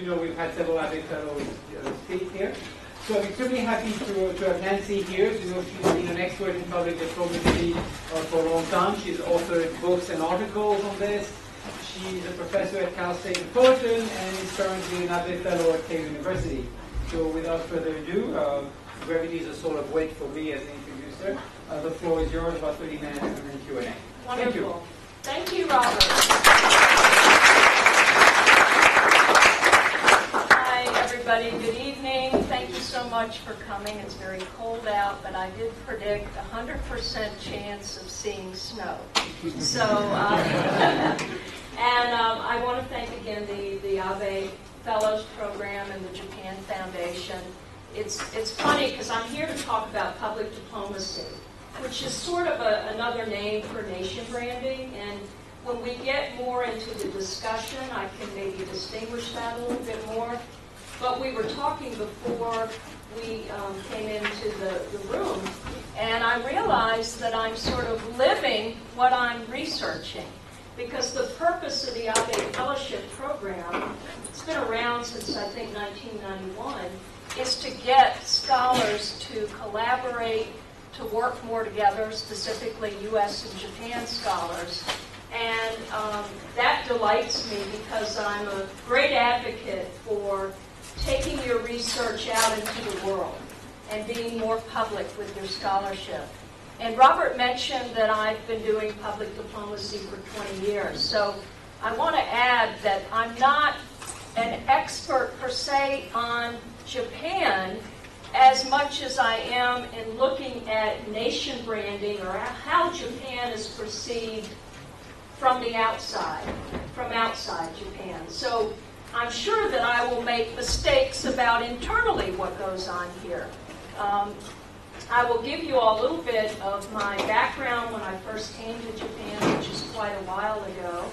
you know, we've had several other fellows speak here. So I'm extremely happy to have Nancy here. You know, she's been an expert in public diplomacy for a long time. She's authored books and articles on this. She's a professor at Cal State Fullerton and is currently another fellow at Case University. So without further ado, brevity is a sort of wait for me as an introducer. The floor is yours, about 30 minutes, and then Q&A. Wonderful. Thank you, Robert. Hi, everybody. Good evening. Thank you so much for coming. It's very cold out, but I did predict 100% chance of seeing snow. So, I want to thank again the Abe Fellows Program and the Japan Foundation. It's funny because I'm here to talk about public diplomacy, which is sort of another name for nation branding. And when we get more into the discussion, I can maybe distinguish that a little bit more. But we were talking before we came into the room, and I realized that I'm sort of living what I'm researching. Because the purpose of the Abe Fellowship Program, it's been around since I think 1991, is to get scholars to collaborate, to work more together, specifically U.S. and Japan scholars. And that delights me because I'm a great advocate for taking your research out into the world and being more public with your scholarship. And Robert mentioned that I've been doing public diplomacy for 20 years. So I want to add that I'm not an expert per se on Japan as much as I am in looking at nation branding or how Japan is perceived from the outside, from outside Japan. So I'm sure that I will make mistakes about internally what goes on here. I will give you all a little bit of my background when I first came to Japan, which is quite a while ago.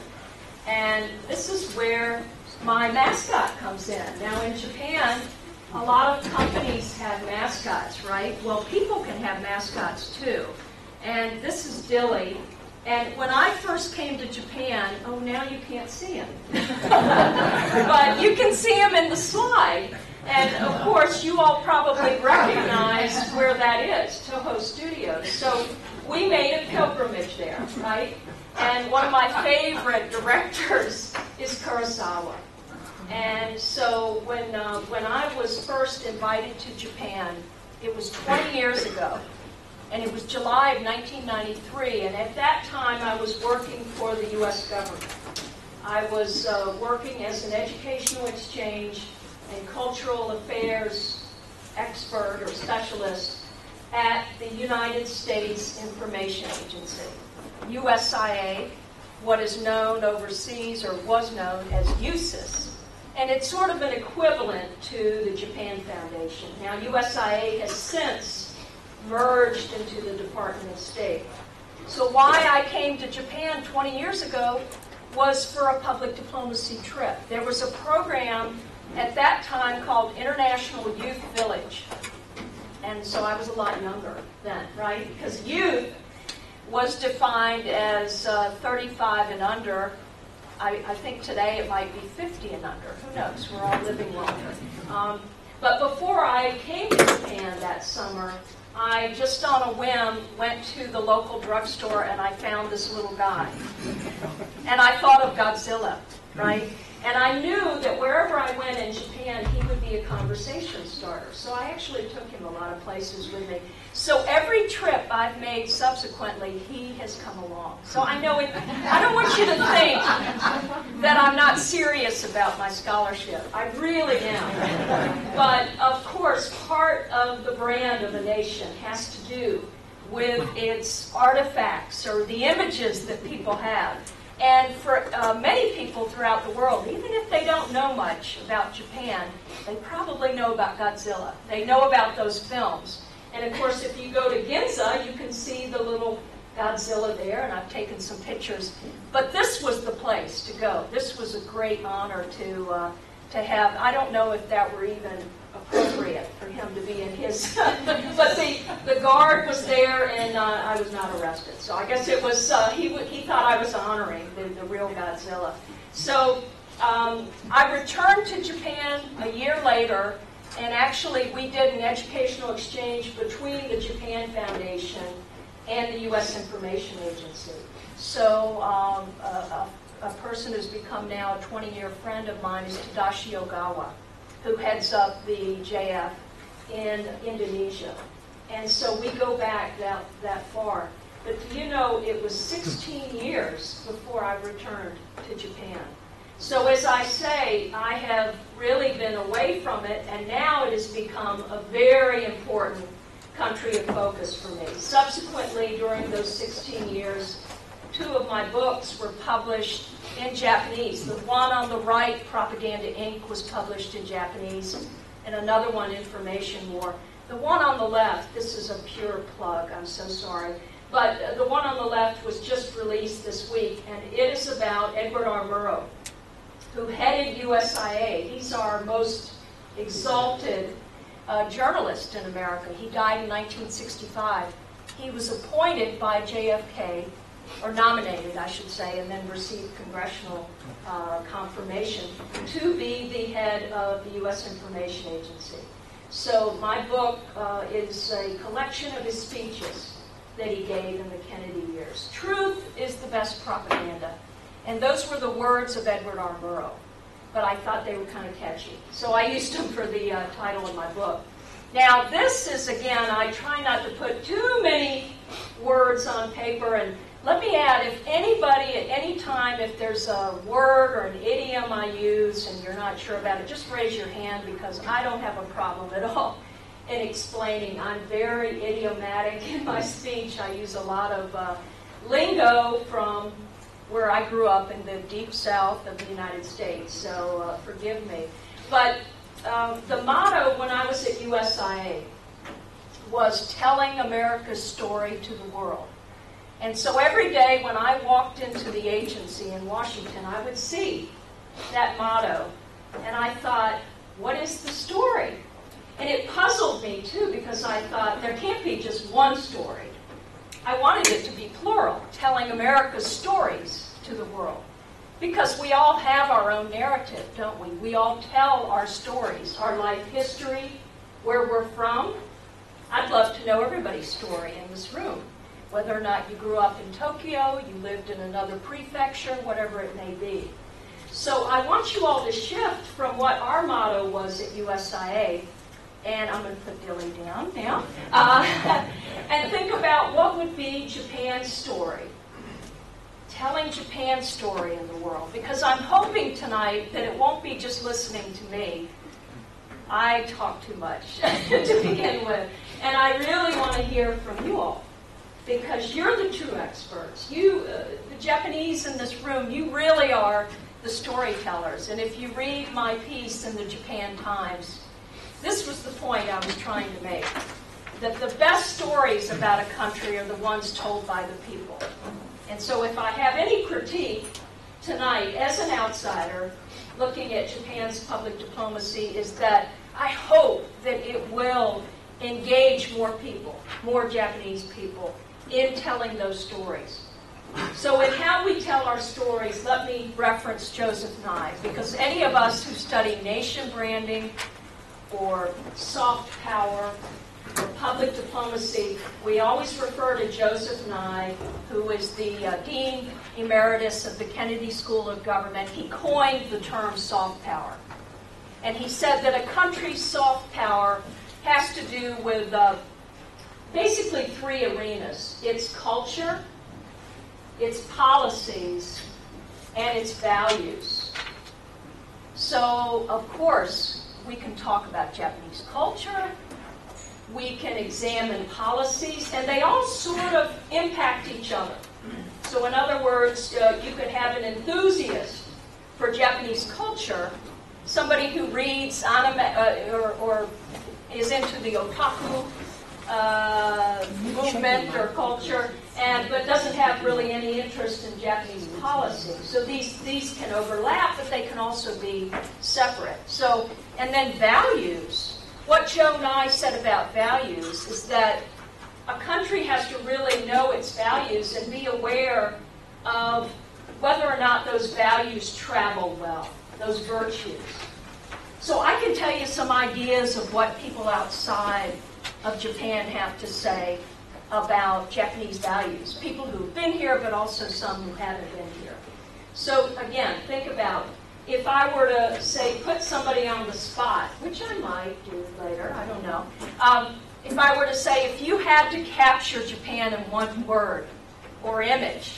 And this is where my mascot comes in. Now in Japan, a lot of companies have mascots, right? Well, people can have mascots too. And this is Dilly. And when I first came to Japan, oh, now you can't see him. But you can see him in the slide. And of course, you all probably recognize where that is, Toho Studios. So we made a pilgrimage there, right? And one of my favorite directors is Kurosawa. And so when I was first invited to Japan, it was 20 years ago. And it was July of 1993. And at that time, I was working for the U.S. government. I was working as an educational exchange and cultural affairs expert or specialist at the United States Information Agency, USIA, what is known overseas or was known as USIS. And it's sort of an equivalent to the Japan Foundation. Now, USIA has since merged into the Department of State. So why I came to Japan 20 years ago was for a public diplomacy trip. There was a program at that time called International Youth Village. And so I was a lot younger then, right? Because youth was defined as 35 and under. I think today it might be 50 and under. Who knows? We're all living longer. But before I came to Japan that summer, I just on a whim went to the local drugstore and I found this little guy. And I thought of Godzilla, right? And I knew that wherever I went in Japan, he would be a conversation starter. So I actually took him a lot of places with me. So every trip I've made subsequently, he has come along. So I know I don't want you to think that I'm not serious about my scholarship. I really am. But of course, part of the brand of a nation has to do with its artifacts or the images that people have. And for many people throughout the world, even if they don't know much about Japan, they probably know about Godzilla. They know about those films. And of course, if you go to Ginza, you can see the little Godzilla there, and I've taken some pictures. But this was the place to go. This was a great honor to have. I don't know if that were even appropriate for him to be in his, but the guard was there, and I was not arrested. So I guess it was he thought I was honoring the real Godzilla. So I returned to Japan a year later, and actually we did an educational exchange between the Japan Foundation and the U.S. Information Agency. So a person who's become now a 20-year friend of mine is Tadashi Ogawa, who heads up the JF in Indonesia. And so we go back that far. But you know, it was 16 years before I returned to Japan. So as I say, I have really been away from it, and now it has become a very important country of focus for me. Subsequently, during those 16 years, 2 of my books were published in Japanese. The one on the right, Propaganda Inc., was published in Japanese, and another one, Information War. The one on the left, this is a pure plug, I'm so sorry, but the one on the left was just released this week, and it is about Edward R Murrow, who headed USIA. He's our most exalted journalist in America. He died in 1965. He was appointed by JFK, or nominated, I should say, and then received congressional confirmation to be the head of the U.S. Information Agency. So my book is a collection of his speeches that he gave in the Kennedy years. Truth is the best propaganda. And those were the words of Edward R. Murrow. But I thought they were kind of catchy. So I used them for the title of my book. Now this is, again, I try not to put too many words on paper. And let me add, if anybody at any time, if there's a word or an idiom I use and you're not sure about it, just raise your hand, because I don't have a problem at all in explaining. I'm very idiomatic in my speech. I use a lot of lingo from where I grew up in the deep south of the United States, so forgive me. But the motto when I was at USIA was telling America's story to the world. And so every day when I walked into the agency in Washington, I would see that motto. And I thought, what is the story? And it puzzled me, too, because I thought there can't be just one story. I wanted it to be plural, telling America's stories to the world. Because we all have our own narrative, don't we? We all tell our stories, our life history, where we're from. I'd love to know everybody's story in this room. Whether or not you grew up in Tokyo, you lived in another prefecture, whatever it may be. So I want you all to shift from what our motto was at USIA, and I'm going to put Billy down now, and think about what would be Japan's story. Telling Japan's story in the world. Because I'm hoping tonight that it won't be just listening to me. I talk too much to begin with. And I really want to hear from you all. Because you're the true experts. You, the Japanese in this room, you really are the storytellers. And if you read my piece in the Japan Times, this was the point I was trying to make. That the best stories about a country are the ones told by the people. And so if I have any critique tonight as an outsider looking at Japan's public diplomacy, is that I hope that it will engage more people, more Japanese people, in telling those stories. So in how we tell our stories, let me reference Joseph Nye, because any of us who study nation branding or soft power or public diplomacy, we always refer to Joseph Nye, who is the Dean Emeritus of the Kennedy School of Government. He coined the term soft power. And he said that a country's soft power has to do with basically 3 arenas. Its culture, its policies, and its values. So, of course, we can talk about Japanese culture, we can examine policies, and they all sort of impact each other. So in other words, you could have an enthusiast for Japanese culture, somebody who reads anime or is into the otaku movement or culture, but doesn't have really any interest in Japanese policy. So these can overlap, but they can also be separate. So, and then values. What Joe Nye said about values is that a country has to really know its values and be aware of whether or not those values travel well. those virtues. So I can tell you some ideas of what people outside of Japan have to say about Japanese values. People who've been here, but also some who haven't been here. So again, think about, if I were to say, put somebody on the spot, which I might do later, I don't know. If I were to say, if you had to capture Japan in one word or image,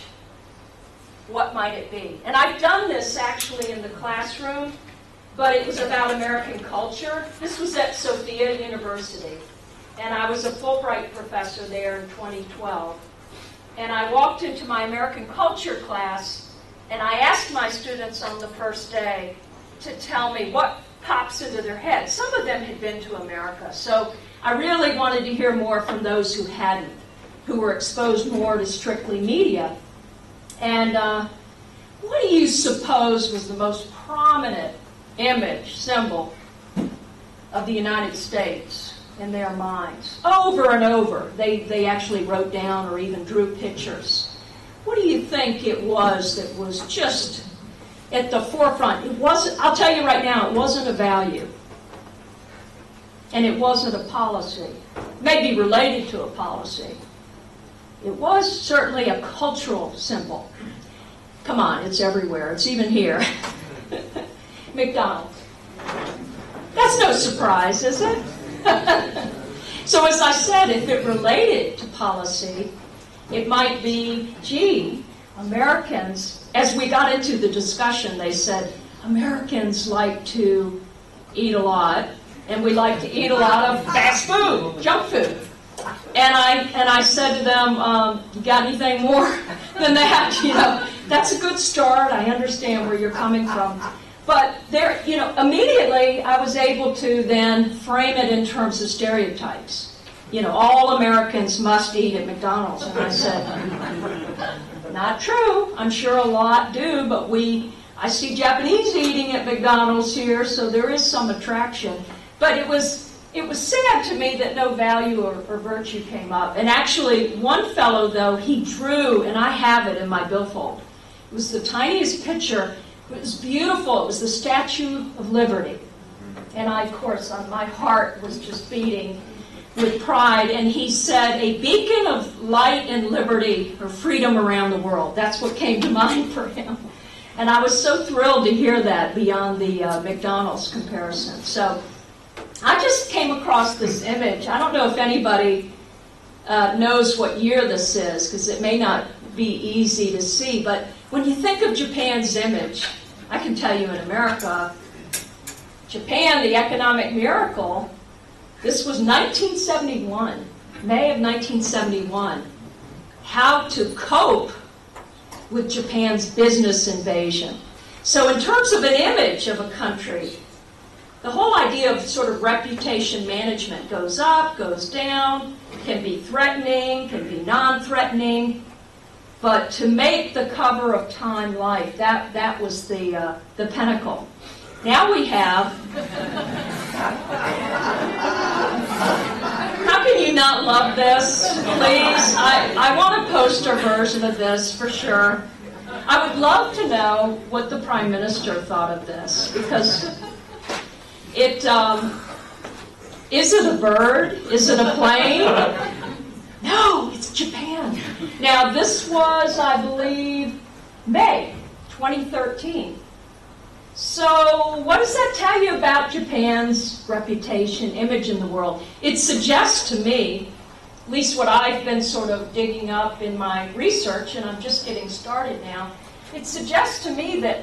what might it be? And I've done this actually in the classroom, but it was about American culture. This was at Sophia University, and I was a Fulbright professor there in 2012. And I walked into my American culture class, and I asked my students on the first day to tell me what pops into their head. Some of them had been to America, so I really wanted to hear more from those who hadn't, who were exposed more to strictly media. And what do you suppose was the most prominent image, symbol of the United States in their minds? Over and over, they actually wrote down or even drew pictures. What do you think it was that was just at the forefront? It wasn't, I'll tell you right now, it wasn't a value. And it wasn't a policy. Maybe related to a policy. It was certainly a cultural symbol. Come on, it's everywhere. It's even here. McDonald's. That's no surprise, is it? So as I said, if it related to policy, it might be, gee, Americans, as we got into the discussion, they said, Americans like to eat a lot, and we like to eat a lot of fast food, junk food. And I said to them, you got anything more than that? You know, that's a good start. I understand where you're coming from. But there, you know, immediately I was able to then frame it in terms of stereotypes. You know, all Americans must eat at McDonald's. And I said, not true. I'm sure a lot do, but I see Japanese eating at McDonald's here, so there is some attraction. But it was sad to me that no value or virtue came up. And actually, one fellow, though, he drew, and I have it in my billfold. It was the tiniest picture. It was beautiful. It was the Statue of Liberty. And I, of course, my heart was just beating with pride. And he said, a beacon of light and liberty or freedom around the world. That's what came to mind for him. And I was so thrilled to hear that beyond the McDonald's comparison. So I just came across this image. I don't know if anybody knows what year this is, because it may not be easy to see. But when you think of Japan's image, I can tell you in America, Japan, the economic miracle, this was 1971, May of 1971. How to cope with Japan's business invasion. So in terms of an image of a country, the whole idea of sort of reputation management goes up, goes down, can be threatening, can be non-threatening. But to make the cover of Time Life, that was the pinnacle. Now we have... How can you not love this? Please, I want a poster version of this for sure. I would love to know what the Prime Minister thought of this, because is it a bird? Is it a plane? No, it's Japan. Now, this was, I believe, May 2013. So what does that tell you about Japan's reputation, image in the world? It suggests to me, at least what I've been sort of digging up in my research, and I'm just getting started now, it suggests to me that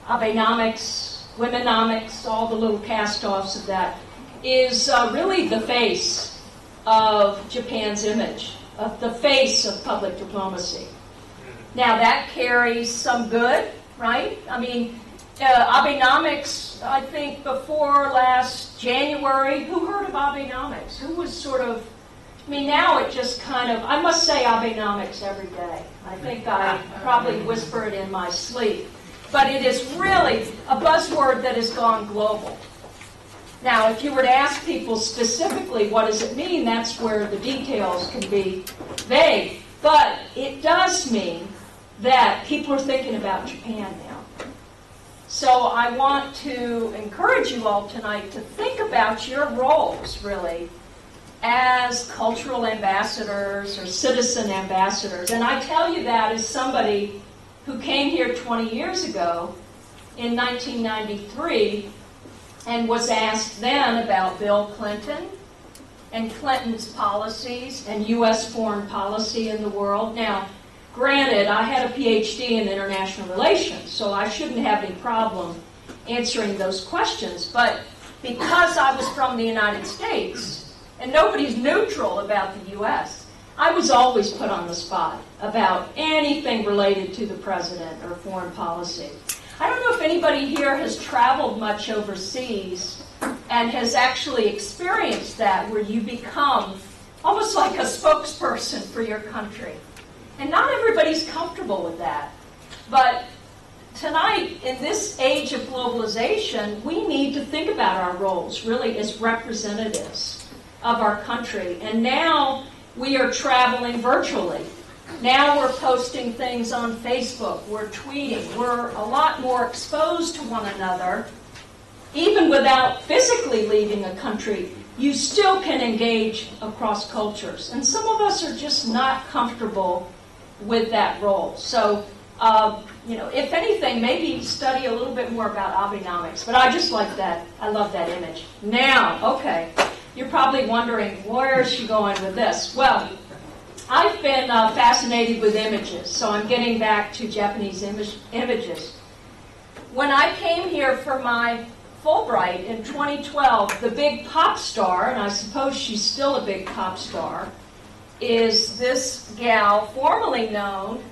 Abenomics, Womenomics, all the little cast-offs of that, is really the face of Japan's image, of the face of public diplomacy. Now that carries some good, right? I mean, Abenomics, I think before last January, who heard of Abenomics? Who was sort of, I mean, now it just kind of, I must say Abenomics every day. I think I probably whisper it in my sleep. But it is really a buzzword that has gone global. Now, if you were to ask people specifically what does it mean, that's where the details can be vague. But it does mean that people are thinking about Japan now. So I want to encourage you all tonight to think about your roles, really, as cultural ambassadors or citizen ambassadors. And I tell you that as somebody who came here 20 years ago in 1993 and was asked then about Bill Clinton and Clinton's policies and U.S. foreign policy in the world. Now, granted, I had a PhD in international relations, so I shouldn't have any problem answering those questions. But because I was from the United States, and nobody's neutral about the U.S., I was always put on the spot about anything related to the president or foreign policy. I don't know if anybody here has traveled much overseas and has actually experienced that, where you become almost like a spokesperson for your country. And not everybody's comfortable with that. But tonight, in this age of globalization, we need to think about our roles, really, as representatives of our country. And now we are traveling virtually. Now we're posting things on Facebook, we're tweeting, we're a lot more exposed to one another. Even without physically leaving a country, you still can engage across cultures. And some of us are just not comfortable with that role. So, if anything, maybe study a little bit more about Abenomics. But I just like that. I love that image. Now, okay, you're probably wondering, where is she going with this? Well, I've been fascinated with images, so I'm getting back to Japanese images. When I came here for my Fulbright in 2012, the big pop star, and I suppose she's still a big pop star, is this gal formerly known,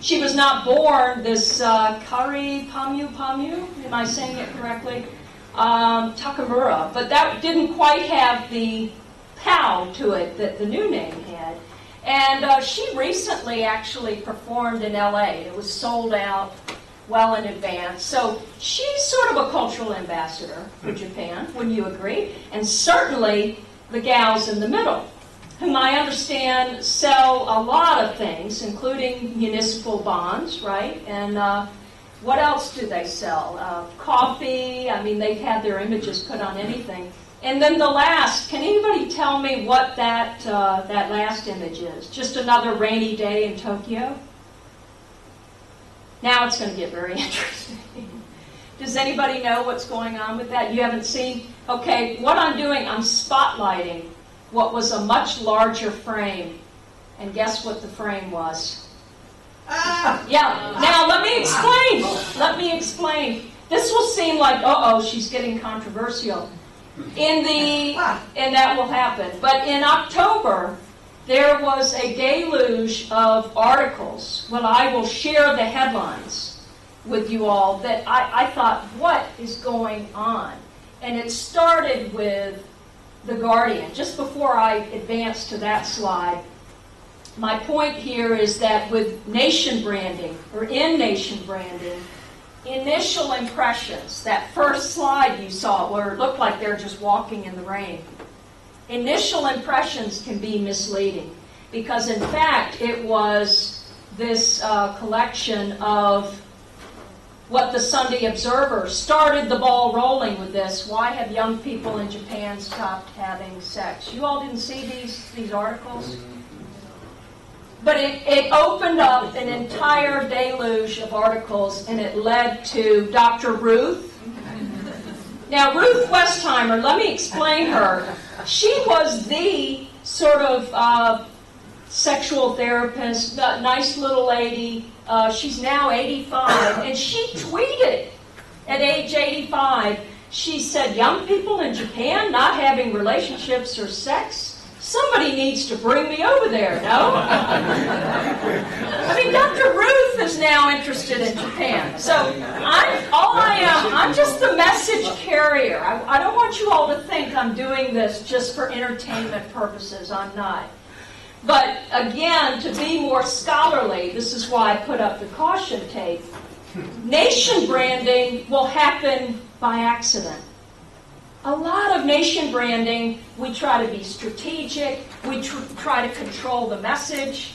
she was not born, this Kari Pamu, am I saying it correctly? Takamura, but that didn't quite have the pow to it that the new name had. And she recently actually performed in LA. It was sold out well in advance. So she's sort of a cultural ambassador for Japan, wouldn't you agree? And certainly the gals in the middle, whom I understand sell a lot of things, including municipal bonds, right? And what else do they sell? Coffee. I mean, they've had their images put on anything. And then the last, can anybody tell me what that last image is? Just another rainy day in Tokyo? Now it's going to get very interesting. Does anybody know what's going on with that? You haven't seen? Okay, what I'm doing, I'm spotlighting what was a much larger frame. And guess what the frame was? Yeah, now let me explain. Let me explain. This will seem like, uh-oh, she's getting controversial. And that will happen. But in October, there was a deluge of articles. Well, I will share the headlines with you all that I thought, what is going on? And it started with The Guardian. Just before I advance to that slide, my point here is that with nation branding, or in nation branding, initial impressions, that first slide you saw where it looked like they're just walking in the rain, initial impressions can be misleading because in fact it was this collection of what the Sunday Observer started the ball rolling with this. Why have young people in Japan stopped having sex? You all didn't see these articles? But it opened up an entire deluge of articles, and it led to Dr. Ruth. Now, Ruth Westheimer, let me explain her. She was the sort of sexual therapist, nice little lady. She's now 85, and she tweeted at age 85, she said, young people in Japan not having relationships or sex? Somebody needs to bring me over there, no? I mean, Dr. Ruth is now interested in Japan. So I'm just the message carrier. I don't want you all to think I'm doing this just for entertainment purposes. I'm not. But again, to be more scholarly, this is why I put up the caution tape. Nation branding will happen by accident. A lot of nation branding, we try to be strategic, we try to control the message.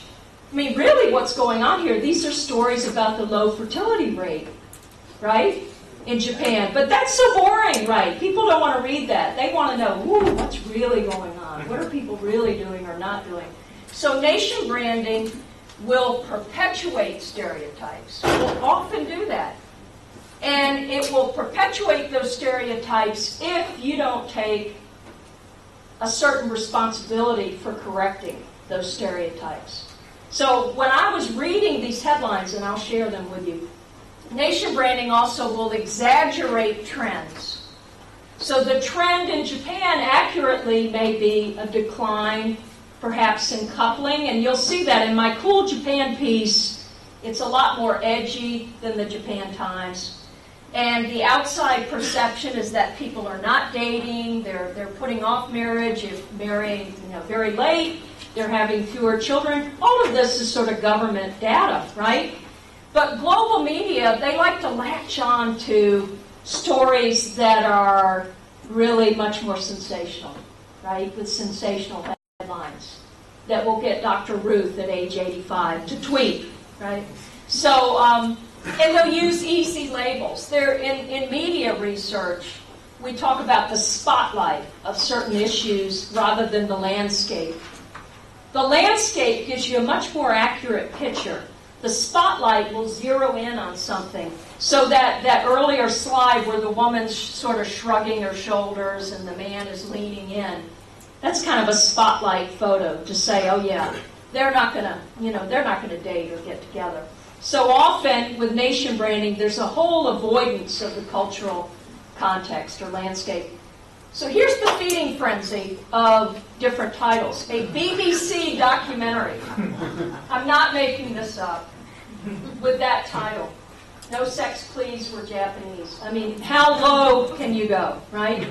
I mean, really what's going on here, these are stories about the low fertility rate right? In Japan. But that's so boring, right? People don't want to read that. They want to know, ooh, what's really going on? What are people really doing or not doing? So nation branding will perpetuate stereotypes. It will often do that. And it will perpetuate those stereotypes if you don't take a certain responsibility for correcting those stereotypes. So when I was reading these headlines, and I'll share them with you, nation branding also will exaggerate trends. So the trend in Japan accurately may be a decline, perhaps in coupling, and you'll see that in my Cool Japan piece. It's a lot more edgy than the Japan Times. And the outside perception is that people are not dating, they're putting off marriage, if marrying very late, they're having fewer children. All of this is sort of government data, right? But global media, they like to latch on to stories that are really much more sensational, right? With sensational headlines that will get Dr. Ruth at age 85 to tweet, right? So, and they'll use easy labels. They're in media research, we talk about the spotlight of certain issues rather than the landscape. The landscape gives you a much more accurate picture. The spotlight will zero in on something. So that earlier slide where the woman's sort of shrugging her shoulders and the man is leaning in, that's kind of a spotlight photo to say, oh yeah, they're not gonna date or get together. So often with nation branding, there's a whole avoidance of the cultural context or landscape. So here's the feeding frenzy of different titles. A BBC documentary. I'm not making this up. With that title. No Sex Please, We're Japanese. I mean, how low can you go, right?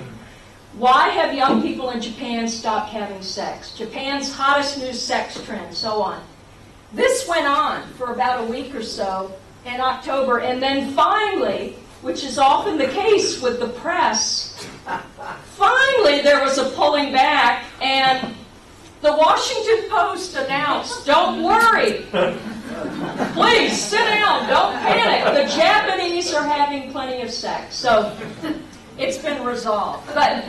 Why have young people in Japan stopped having sex? Japan's hottest new sex trend, so on. This went on for about a week or so in October, and then finally, which is often the case with the press, finally there was a pulling back, and the Washington Post announced, don't worry, please sit down, don't panic, the Japanese are having plenty of sex. So it's been resolved. But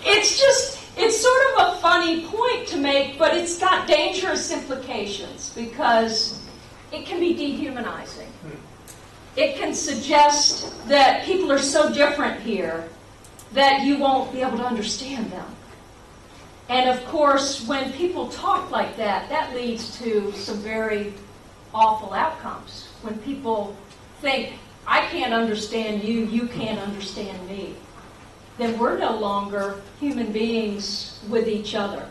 it's sort of a funny point to make, but it's got dangerous implications because it can be dehumanizing. It can suggest that people are so different here that you won't be able to understand them. And of course, when people talk like that, that leads to some very awful outcomes. When people think, I can't understand you, you can't understand me, then we're no longer human beings with each other.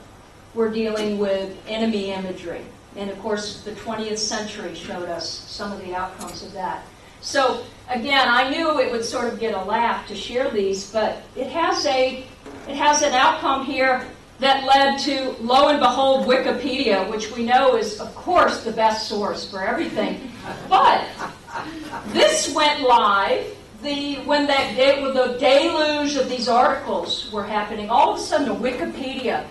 We're dealing with enemy imagery. And of course, the 20th century showed us some of the outcomes of that. So again, I knew it would sort of get a laugh to share these, but it has an outcome here that led to, lo and behold, Wikipedia, which we know is, of course, the best source for everything. But this went live when the deluge of these articles were happening. All of a sudden, a Wikipedia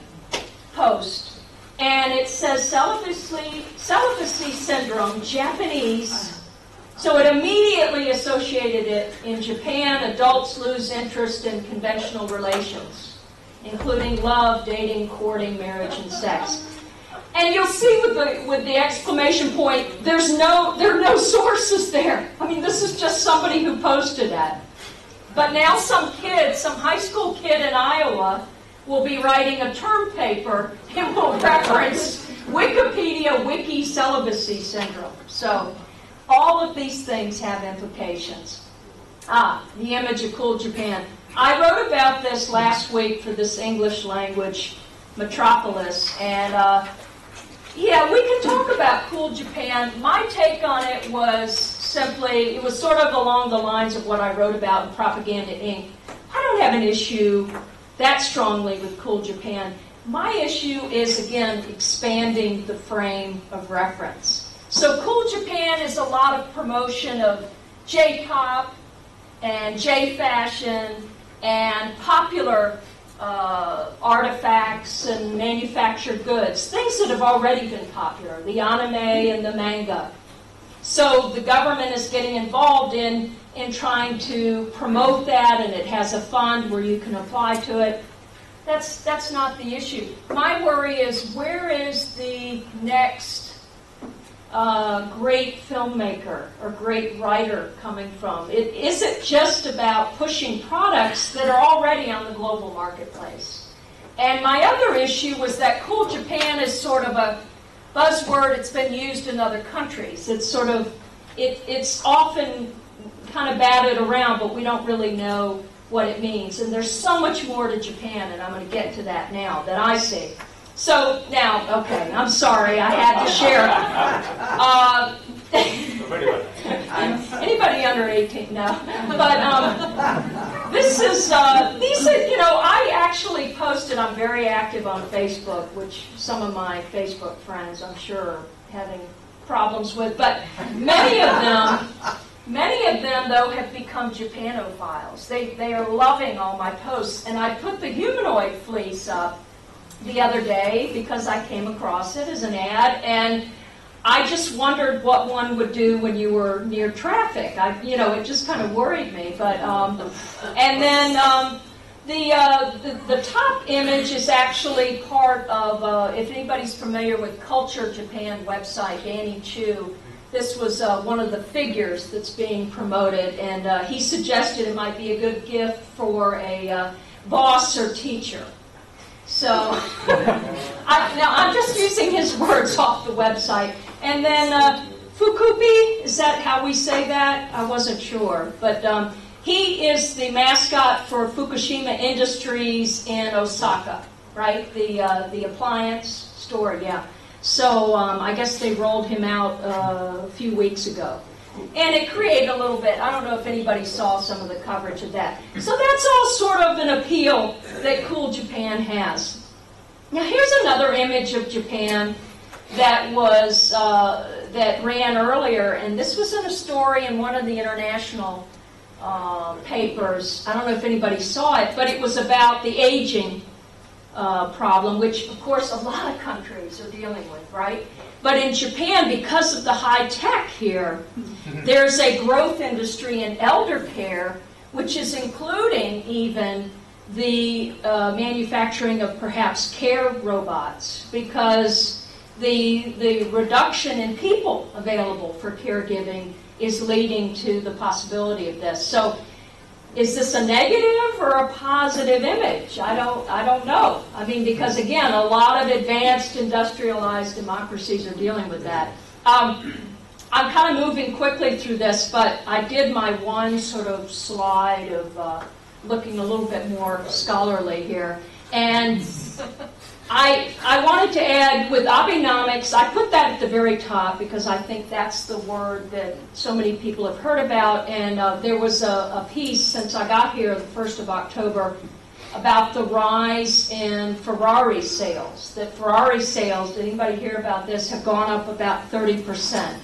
post, and it says celibacy syndrome, Japanese. So it immediately associated it in Japan. Adults lose interest in conventional relations, including love, dating, courting, marriage, and sex. And you'll see with the exclamation point, there are no sources there. I mean, this is just somebody who posted that. But now some high school kid in Iowa, will be writing a term paper and will reference Wikipedia wiki celibacy syndrome. So all of these things have implications. The image of cool Japan. I wrote about this last week for this English language metropolis, and yeah, we can talk about cool Japan. My take on it was simply, it was sort of along the lines of what I wrote about in Propaganda Inc. I don't have an issue that strongly with cool Japan. My issue is, again, expanding the frame of reference. So cool Japan is a lot of promotion of J-pop and J-fashion and popular artifacts and manufactured goods, things that have already been popular, the anime and the manga. So the government is getting involved in trying to promote that, and it has a fund where you can apply to it. That's not the issue. My worry is, where is the next great filmmaker or great writer coming from? Is it just about pushing products that are already on the global marketplace? And my other issue was that Cool Japan is sort of a buzzword. It's been used in other countries. It's sort of, it's often kind of batted around, but we don't really know what it means. And there's so much more to Japan, and I'm going to get to that now, that I see. So now, okay, I'm sorry, I had to share it. Anybody under 18? No. But this is, these are, you know, I actually posted, I'm very active on Facebook, which some of my Facebook friends, I'm sure, are having problems with. But many of them, though, have become Japanophiles. They are loving all my posts. And I put the humanoid fleece up the other day because I came across it as an ad, and I just wondered what one would do when you were near traffic. You know, it just kind of worried me. But and then the top image is actually part of, if anybody's familiar with Culture Japan website, Danny Chu. This was one of the figures that's being promoted, and he suggested it might be a good gift for a boss or teacher. So, now I'm just using his words off the website. And then Fukupi, is that how we say that? I wasn't sure. But he is the mascot for Fukushima Industries in Osaka, right? The appliance store, yeah. So I guess they rolled him out a few weeks ago. And it created a little bit, I don't know if anybody saw some of the coverage of that. So that's all sort of an appeal that Cool Japan has. Now here's another image of Japan that was, that ran earlier, and this was in a story in one of the international papers. I don't know if anybody saw it, but it was about the aging problem, which of course a lot of countries are dealing with, right? But in Japan, because of the high tech here, there's a growth industry in elder care, which is including even the manufacturing of perhaps care robots, because the reduction in people available for caregiving is leading to the possibility of this. So is this a negative or a positive image? I don't know. I mean, because again, a lot of advanced industrialized democracies are dealing with that. I'm kind of moving quickly through this, but I did my one sort of slide of looking a little bit more scholarly here. And I wanted to add, with Abenomics, I put that at the very top because I think that's the word that so many people have heard about. And there was a piece since I got here the 1st of October about the rise in Ferrari sales. That Ferrari sales, did anybody hear about this, have gone up about 30%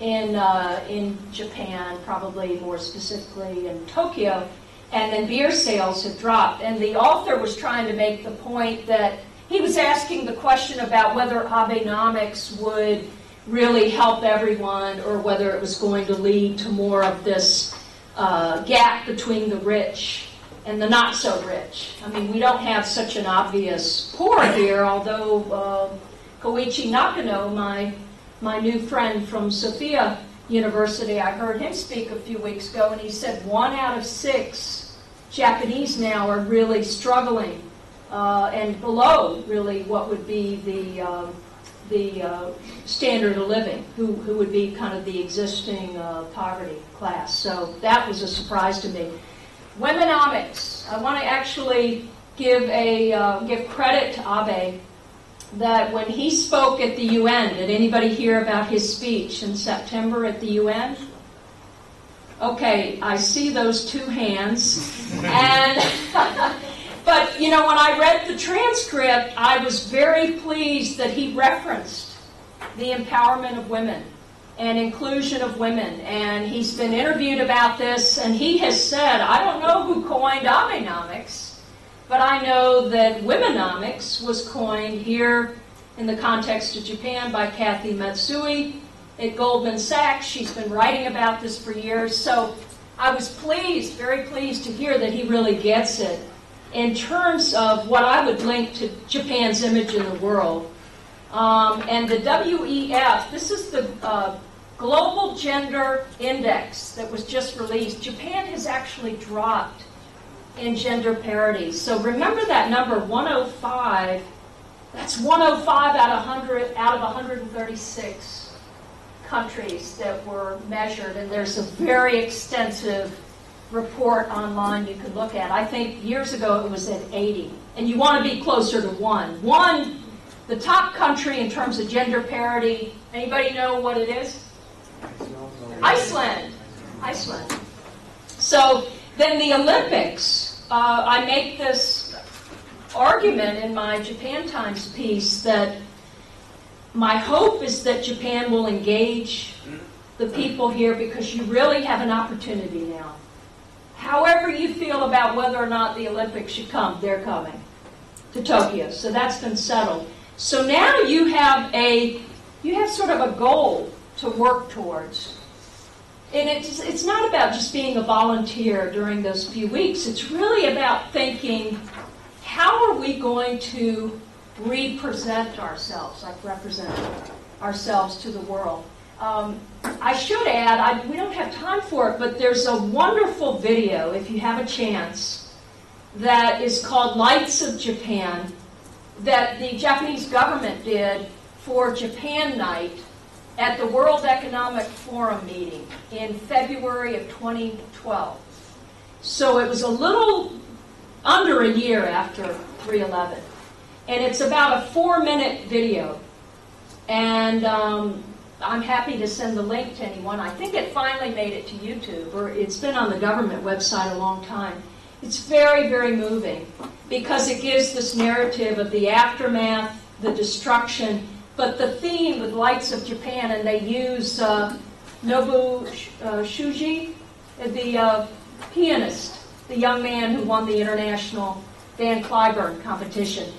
in Japan, probably more specifically in Tokyo. And then beer sales have dropped. And the author was trying to make the point that he was asking the question about whether Abenomics would really help everyone or whether it was going to lead to more of this gap between the rich and the not-so-rich. I mean, we don't have such an obvious poor here, although Koichi Nakano, my new friend from Sophia University, I heard him speak a few weeks ago, and he said 1 out of 6 Japanese now are really struggling and below really what would be the standard of living, who would be kind of the existing poverty class. So that was a surprise to me. Womenomics. I want to actually give credit to Abe that when he spoke at the UN, did anybody hear about his speech in September at the UN? Okay, I see those 2 hands. And but, you know, when I read the transcript, I was very pleased that he referenced the empowerment of women and inclusion of women. And he's been interviewed about this, and he has said, I don't know who coined Abenomics, but I know that Womenomics was coined here in the context of Japan by Kathy Matsui, at Goldman Sachs. She's been writing about this for years. So I was pleased, very pleased to hear that he really gets it in terms of what I would link to Japan's image in the world. And the WEF, this is the Global Gender Index that was just released. Japan has actually dropped in gender parity. So remember that number, 105. That's 105 out of 136 countries that were measured, and there's a very extensive report online you could look at. I think years ago it was at 80, and you want to be closer to 1. The top country in terms of gender parity, anybody know what it is? Iceland. So then the Olympics, I make this argument in my Japan Times piece that my hope is that Japan will engage the people here, because you really have an opportunity now. However you feel about whether or not the Olympics should come, they're coming to Tokyo. So that's been settled. So now you have sort of a goal to work towards. And it's not about just being a volunteer during those few weeks. It's really about thinking, how are we going to represent ourselves, like represent ourselves to the world? I should add, we don't have time for it, but there's a wonderful video, if you have a chance, that is called Lights of Japan, that the Japanese government did for Japan Night at the World Economic Forum meeting in February of 2012. So it was a little under a year after 3/11. And it's about a 4-minute video. And I'm happy to send the link to anyone. I think it finally made it to YouTube, or it's been on the government website a long time. It's very, very moving, because it gives this narrative of the aftermath, the destruction, but the theme with Lights of Japan, and they use Nobu Shuji, the pianist, the young man who won the International Van Cliburn competition.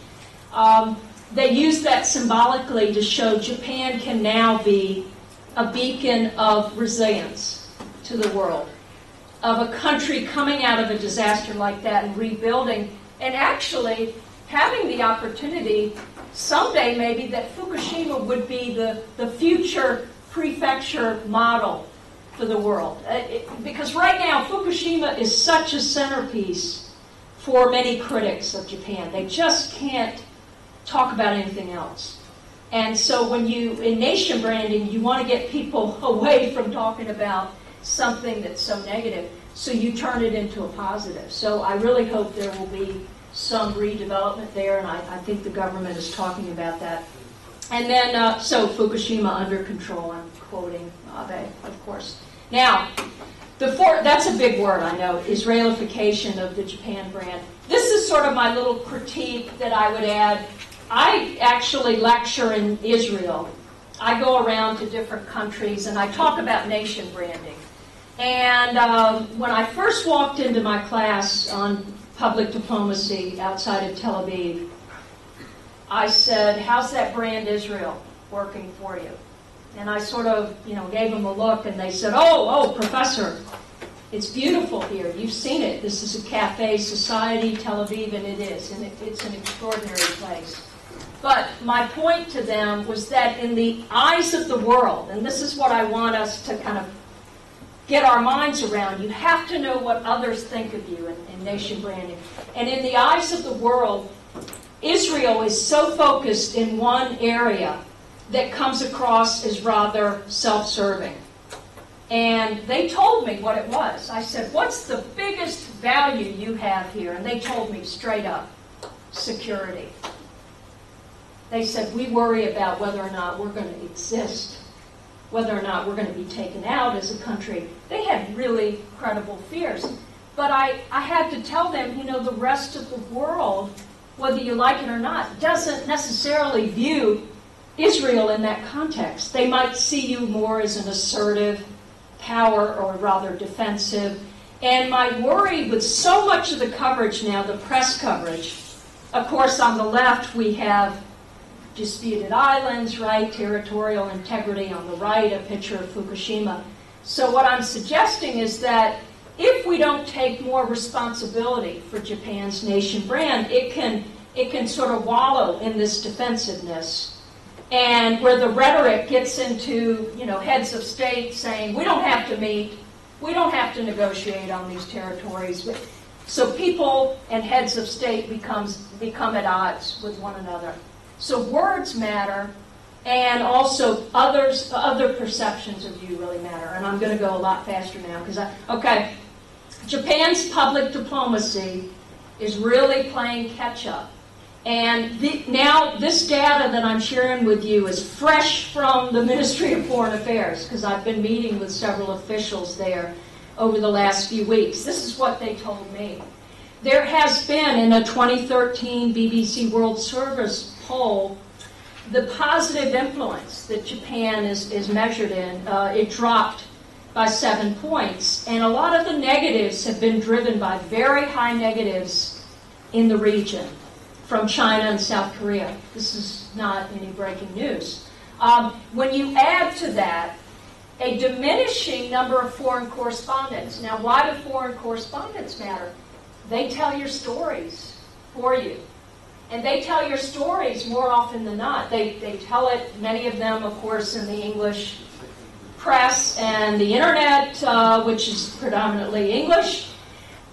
They use that symbolically to show Japan can now be a beacon of resilience to the world, of a country coming out of a disaster like that and rebuilding, and actually having the opportunity someday maybe that Fukushima would be the future prefecture model for the world. Because right now Fukushima is such a centerpiece for many critics of Japan. They just can't talk about anything else. And so when in nation branding, you want to get people away from talking about something that's so negative, so you turn it into a positive. So I really hope there will be some redevelopment there, and I think the government is talking about that. And then, so Fukushima under control, I'm quoting Abe, of course. Now, that's a big word, I know, Israelification of the Japan brand. This is sort of my little critique that I would add. I actually lecture in Israel. I go around to different countries, and I talk about nation branding. And when I first walked into my class on public diplomacy outside of Tel Aviv, I said, how's that brand Israel working for you? And I sort of, gave them a look, and they said, oh, professor, it's beautiful here. You've seen it. This is a cafe society, Tel Aviv, and it is. And it's an extraordinary place. But my point to them was that in the eyes of the world, and this is what I want us to kind of get our minds around, you have to know what others think of you in nation branding. And in the eyes of the world, Israel is so focused in one area that comes across as rather self-serving. And they told me what it was. I said, what's the biggest value you have here? And they told me straight up, security. They said, we worry about whether or not we're going to exist, whether or not we're going to be taken out as a country. They had really credible fears. But I had to tell them, the rest of the world, whether you like it or not, doesn't necessarily view Israel in that context. They might see you more as an assertive power, or rather defensive. And my worry with so much of the coverage now, the press coverage, of course on the left we have disputed islands, right, territorial integrity on the right, a picture of Fukushima. So what I'm suggesting is that if we don't take more responsibility for Japan's nation brand, it can sort of wallow in this defensiveness. And where the rhetoric gets into, heads of state saying, we don't have to meet, we don't have to negotiate on these territories. So people and heads of state become at odds with one another. So words matter, and also other perceptions of you really matter. And I'm going to go a lot faster now because Japan's public diplomacy is really playing catch up. And now this data that I'm sharing with you is fresh from the Ministry of Foreign Affairs because I've been meeting with several officials there over the last few weeks. This is what they told me. There has been, in a 2013 BBC World Service poll, the positive influence that Japan is measured in, it dropped by 7 points. And a lot of the negatives have been driven by very high negatives in the region from China and South Korea. This is not any breaking news. When you add to that a diminishing number of foreign correspondents. Now, why do foreign correspondents matter? They tell your stories for you. And they tell your stories more often than not. They tell it, many of them, of course, in the English press and the internet, which is predominantly English.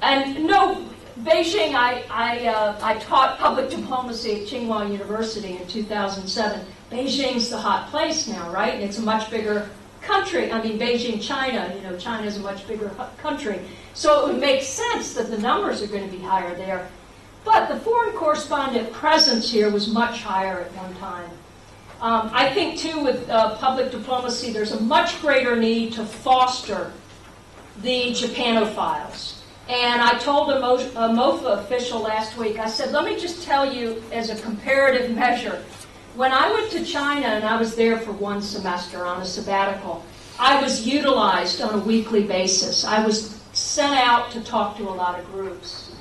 And no, Beijing, I taught public diplomacy at Tsinghua University in 2007. Beijing's the hot place now, right? And it's a much bigger country. I mean, Beijing, China, China is a much bigger country. So it would make sense that the numbers are going to be higher there. But the foreign correspondent presence here was much higher at one time. I think, too, with public diplomacy, there's a much greater need to foster the Japanophiles. And I told a MOFA official last week, I said, let me just tell you as a comparative measure, when I went to China and I was there for one semester on a sabbatical, I was utilized on a weekly basis. I was sent out to talk to a lot of groups.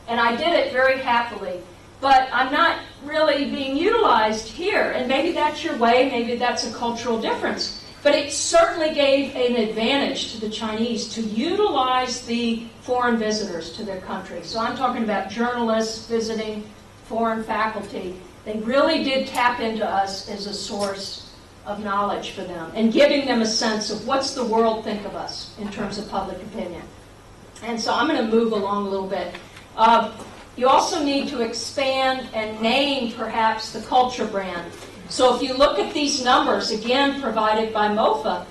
And I did it very happily. But I'm not really being utilized here. And maybe that's your way, maybe that's a cultural difference. But it certainly gave an advantage to the Chinese to utilize the foreign visitors to their country. So I'm talking about journalists visiting foreign faculty. They really did tap into us as a source of knowledge for them and giving them a sense of what's the world think of us in terms of public opinion. And so I'm going to move along a little bit. You also need to expand and name, perhaps, the culture brand. So if you look at these numbers, again, provided by MOFA,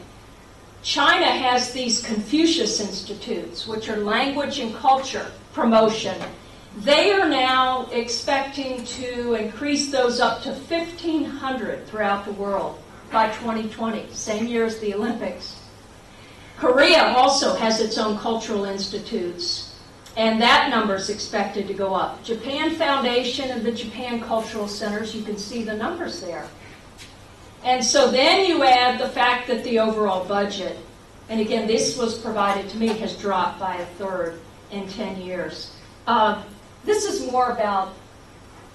China has these Confucius Institutes, which are language and culture promotion. They are now expecting to increase those up to 1,500 throughout the world by 2020, same year as the Olympics. Korea also has its own cultural institutes. And that number is expected to go up. Japan Foundation and the Japan Cultural Centers, you can see the numbers there. And so then you add the fact that the overall budget, and again, this was provided to me, has dropped by 1/3 in 10 years. This is more about,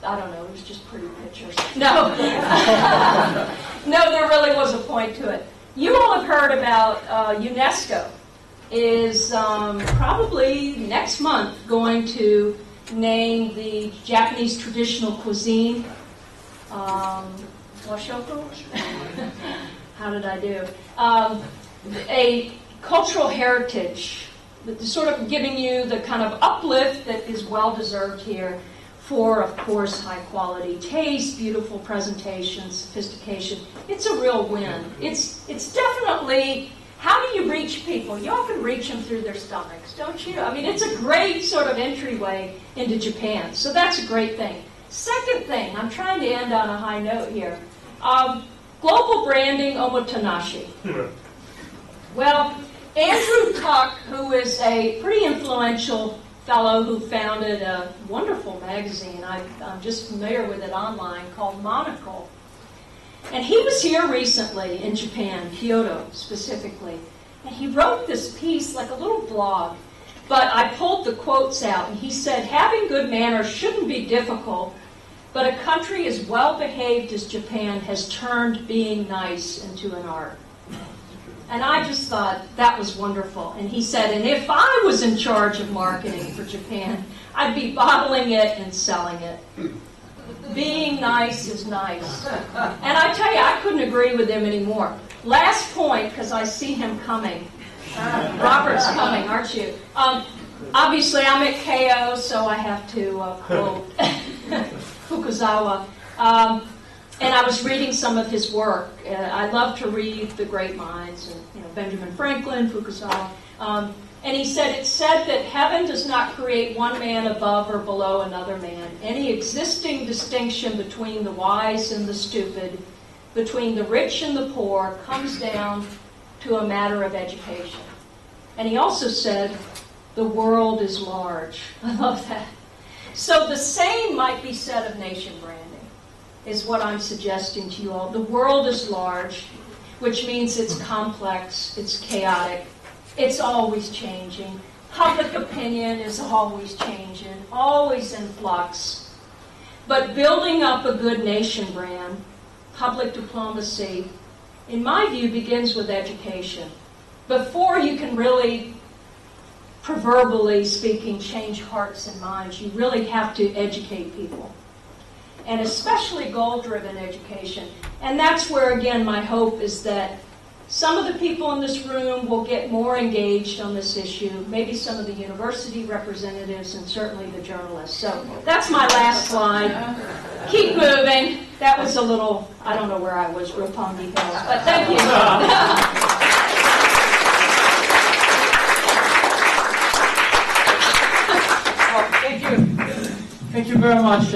I don't know, it was just pretty pictures. No. No, there really was a point to it. You all have heard about UNESCO. Is probably next month going to name the Japanese traditional cuisine, washoku? How did I do? A cultural heritage, sort of giving you the kind of uplift that is well-deserved here for, of course, high-quality taste, beautiful presentation, sophistication. It's a real win. It's definitely... How do you reach people? You often reach them through their stomachs, don't you? I mean, it's a great sort of entryway into Japan. So that's a great thing. Second thing, I'm trying to end on a high note here. Global branding omotenashi. Well, Andrew Tuck, who is a pretty influential fellow who founded a wonderful magazine, I'm just familiar with it online, called Monocle. And he was here recently in Japan, Kyoto specifically, and he wrote this piece like a little blog, but I pulled the quotes out, and he said, having good manners shouldn't be difficult, but a country as well behaved as Japan has turned being nice into an art. And I just thought that was wonderful. And he said, and if I was in charge of marketing for Japan, I'd be bottling it and selling it. Being nice is nice. And I tell you, I couldn't agree with him anymore. Last point, because I see him coming. Robert's coming, aren't you? Obviously, I'm at KO, so I have to quote Fukuzawa. And I was reading some of his work. I love to read the great minds, and Benjamin Franklin, Fukuzawa. And he said, it's said that heaven does not create one man above or below another man. Any existing distinction between the wise and the stupid, between the rich and the poor, comes down to a matter of education. And he also said, the world is large. I love that. So the same might be said of nation branding, is what I'm suggesting to you all. The world is large, which means it's complex, it's chaotic, it's always changing. Public opinion is always changing, always in flux. But building up a good nation brand, public diplomacy, in my view, begins with education. Before you can really, proverbially speaking, change hearts and minds, you really have to educate people. And especially goal-driven education. And that's where, again, my hope is that some of the people in this room will get more engaged on this issue, maybe some of the university representatives and certainly the journalists. So that's my last slide. Keep moving. That was a little, I don't know where I was, real Palm Hills, but thank you. Thank you. Thank you very much,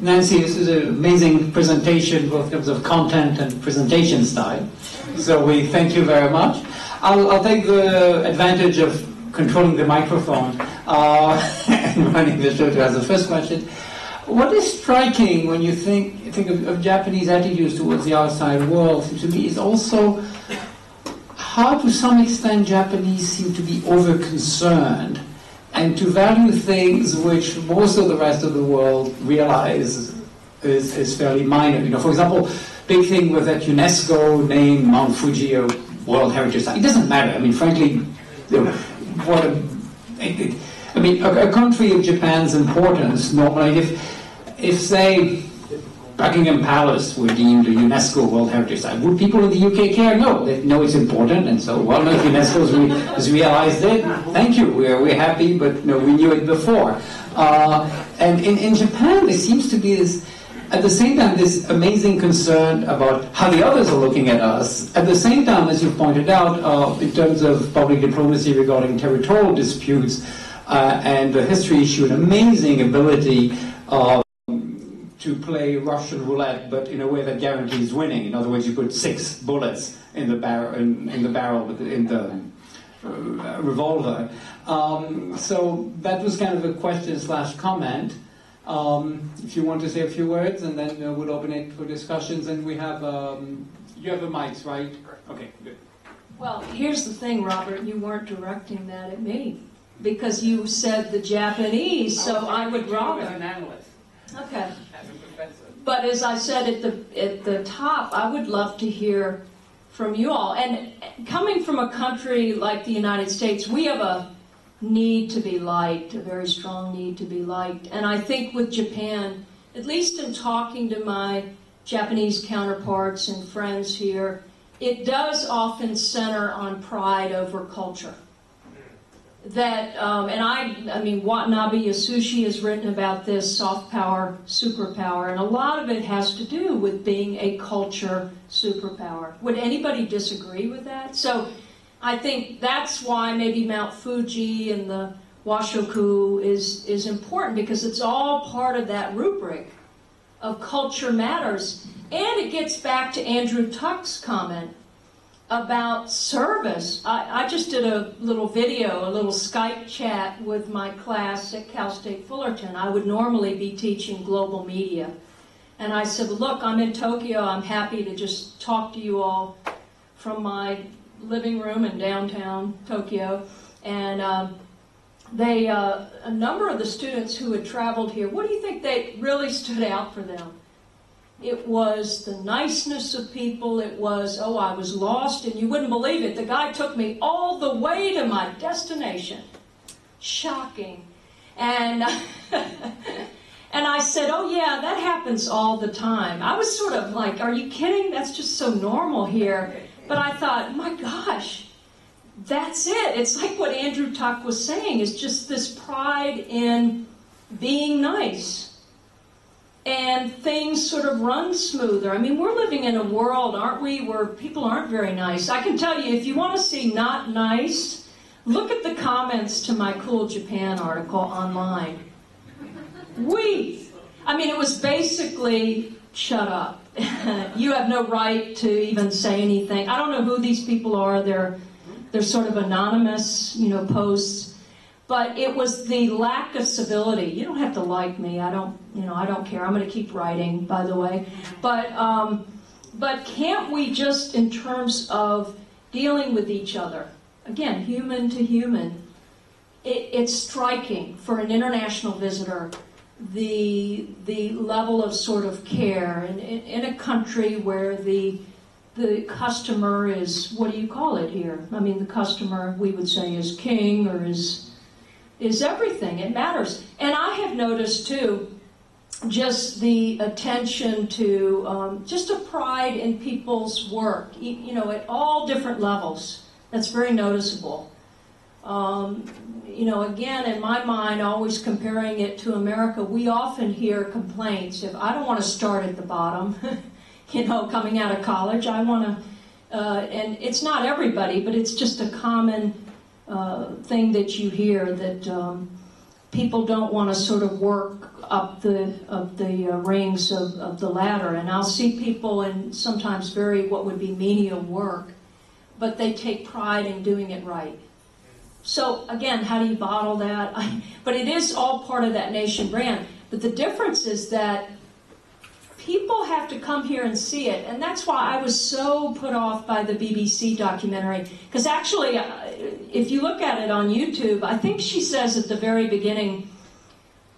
Nancy. This is an amazing presentation, both in terms of content and presentation style. So we thank you very much. I'll take the advantage of controlling the microphone and running the show to ask the first question. What is striking when you think of Japanese attitudes towards the outside world, seems to me, is also how, to some extent, Japanese seem to be over-concerned and to value things which most of the rest of the world realize is fairly minor. For example, big thing with that UNESCO name Mount Fuji a World Heritage Site. It doesn't matter. I mean, frankly, a country of Japan's importance, normally, if say Buckingham Palace were deemed a UNESCO World Heritage Site, would people in the UK care? No, they know it's important, and so, well, no, if UNESCO has realized it, thank you, we're happy, but no, we knew it before. And in Japan, there seems to be this, at the same time, this amazing concern about how the others are looking at us. At the same time, as you pointed out, in terms of public diplomacy regarding territorial disputes and the history issue, an amazing ability to play Russian roulette, but in a way that guarantees winning. In other words, you put 6 bullets in the barrel, in the revolver. So that was kind of a question/comment. If you want to say a few words, and then we'll open it for discussions. And we have, you have the mics, right? Okay, good. Well, here's the thing, Robert. You weren't directing that at me because you said the Japanese, so I would rather. As an analyst. Okay. As a professor. But as I said at the top, I would love to hear from you all. And coming from a country like the United States, we have a need to be liked, a very strong need to be liked. And I think with Japan, at least in talking to my Japanese counterparts and friends here, it does often center on pride over culture. That, I mean, Watanabe Yasushi has written about this, soft power, superpower, and a lot of it has to do with being a culture superpower. Would anybody disagree with that? So I think that's why maybe Mount Fuji and the Washoku is important, because it's all part of that rubric of culture matters. And it gets back to Andrew Tuck's comment about service. I just did a little video, a little Skype chat with my class at Cal State Fullerton. I would normally be teaching global media. And I said, look, I'm in Tokyo. I'm happy to just talk to you all from my living room in downtown Tokyo. And a number of the students who had traveled here, what do you think they really stood out for them? It was the niceness of people. It was, oh, I was lost, and you wouldn't believe it. The guy took me all the way to my destination. Shocking. And and I said, oh, yeah, that happens all the time. I was sort of like, are you kidding? That's just so normal here. But I thought, my gosh, that's it. It's like what Andrew Tuck was saying. It's just this pride in being nice. And things sort of run smoother. I mean, we're living in a world, aren't we, where people aren't very nice. I can tell you, if you want to see not nice, look at the comments to my Cool Japan article online. I mean, it was basically, shut up. You have no right to even say anything. I don't know who these people are. They're sort of anonymous, posts. But it was the lack of civility. You don't have to like me. I don't care. I'm going to keep writing, by the way. But can't we just, in terms of dealing with each other, again, human to human, it's striking for an international visitor the level of sort of care in a country where the customer is, what do you call it here? I mean, the customer, we would say, is king or is everything. It matters. And I have noticed, too, just the attention to, just a pride in people's work, at all different levels. That's very noticeable. Again, in my mind, always comparing it to America, we often hear complaints. If I don't want to start at the bottom, coming out of college, I want to, and it's not everybody, but it's just a common thing that you hear, that people don't want to sort of work up the rings of the ladder. And I'll see people in sometimes very what would be menial work, but they take pride in doing it right. So again, how do you bottle that? But it is all part of that nation brand. But the difference is that people have to come here and see it. And that's why I was so put off by the BBC documentary. Because actually, if you look at it on YouTube, I think she says at the very beginning,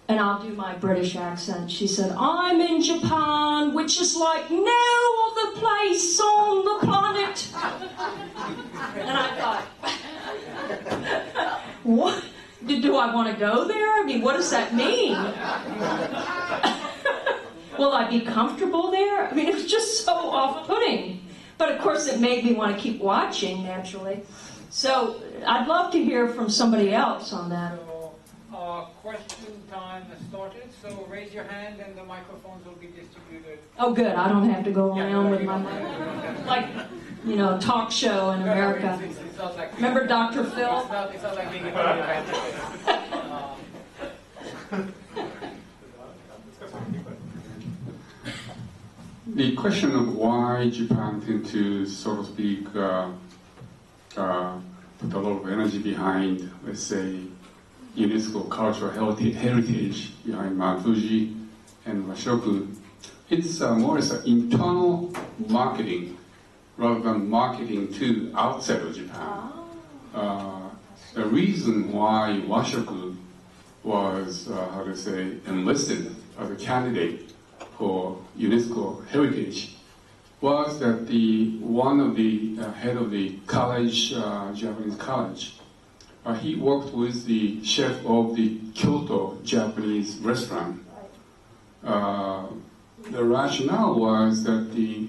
and I'll do my British accent, she said, I'm in Japan, which is like no other place on the planet. And I thought, what? Do I want to go there? I mean, what does that mean? Will I be comfortable there? I mean, it was just so off-putting. But of course, it made me want to keep watching, naturally. So I'd love to hear from somebody else on that. So, question time has started. So raise your hand and the microphones will be distributed. Oh, good. I don't have to go around with my mic. Like, a talk show in America. It's not like, remember Dr. Phil? It's not like being a The question of why Japan tend to, so to speak, put a lot of energy behind, let's say, UNESCO cultural heritage behind Mount Fuji and Washoku, it's more as an internal marketing rather than marketing to outside of Japan. The reason why Washoku was, enlisted as a candidate for UNESCO heritage was that one of the head of the college, Japanese college, he worked with the chef of the Kyoto Japanese restaurant. The rationale was that the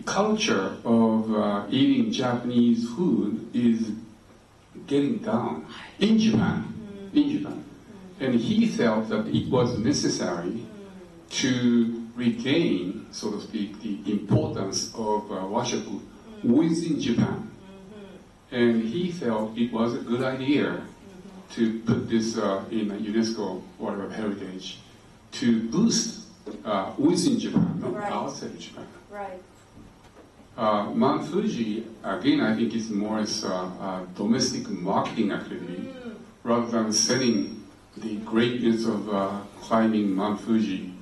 culture of eating Japanese food is getting down in Japan. And he felt that it was necessary to regain, so to speak, the importance of washoku within Japan. And he felt it was a good idea to put this in a UNESCO World of Heritage to boost within Japan, not outside Japan. Right. Mount Fuji, again, I think is more as a domestic marketing activity rather than selling the greatness of climbing Mount Fuji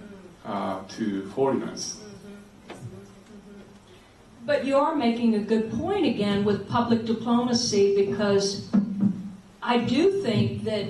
to foreigners. But you are making a good point again with public diplomacy, because I do think that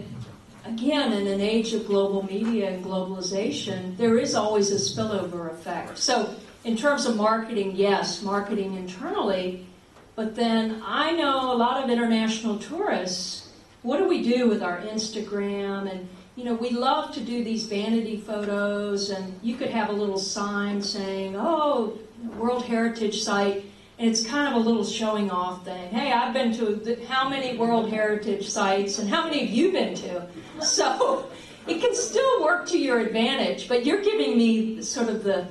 again, in an age of global media and globalization, there is always a spillover effect. So in terms of marketing, yes, marketing internally, but then I know a lot of international tourists, what do we do with our Instagram? And, you know, we love to do these vanity photos, and you could have a little sign saying, oh, World Heritage Site, and it's kind of a little showing off thing. Hey, I've been to how many World Heritage Sites, and how many have you been to? So it can still work to your advantage, but you're giving me sort of the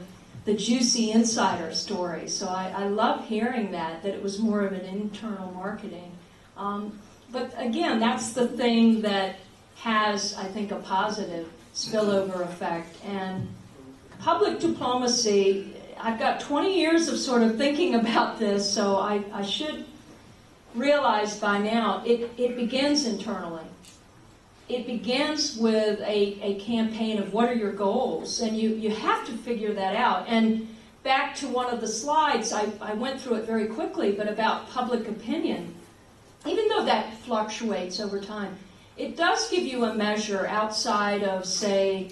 juicy insider story. So I love hearing that it was more of an internal marketing. But again, that's the thing that has, I think, a positive spillover effect. And public diplomacy, I've got 20 years of sort of thinking about this, so I should realize by now it begins internally. It begins with a campaign of what are your goals, and you have to figure that out. And back to one of the slides, I went through it very quickly, but about public opinion. Even though that fluctuates over time, it does give you a measure outside of, say,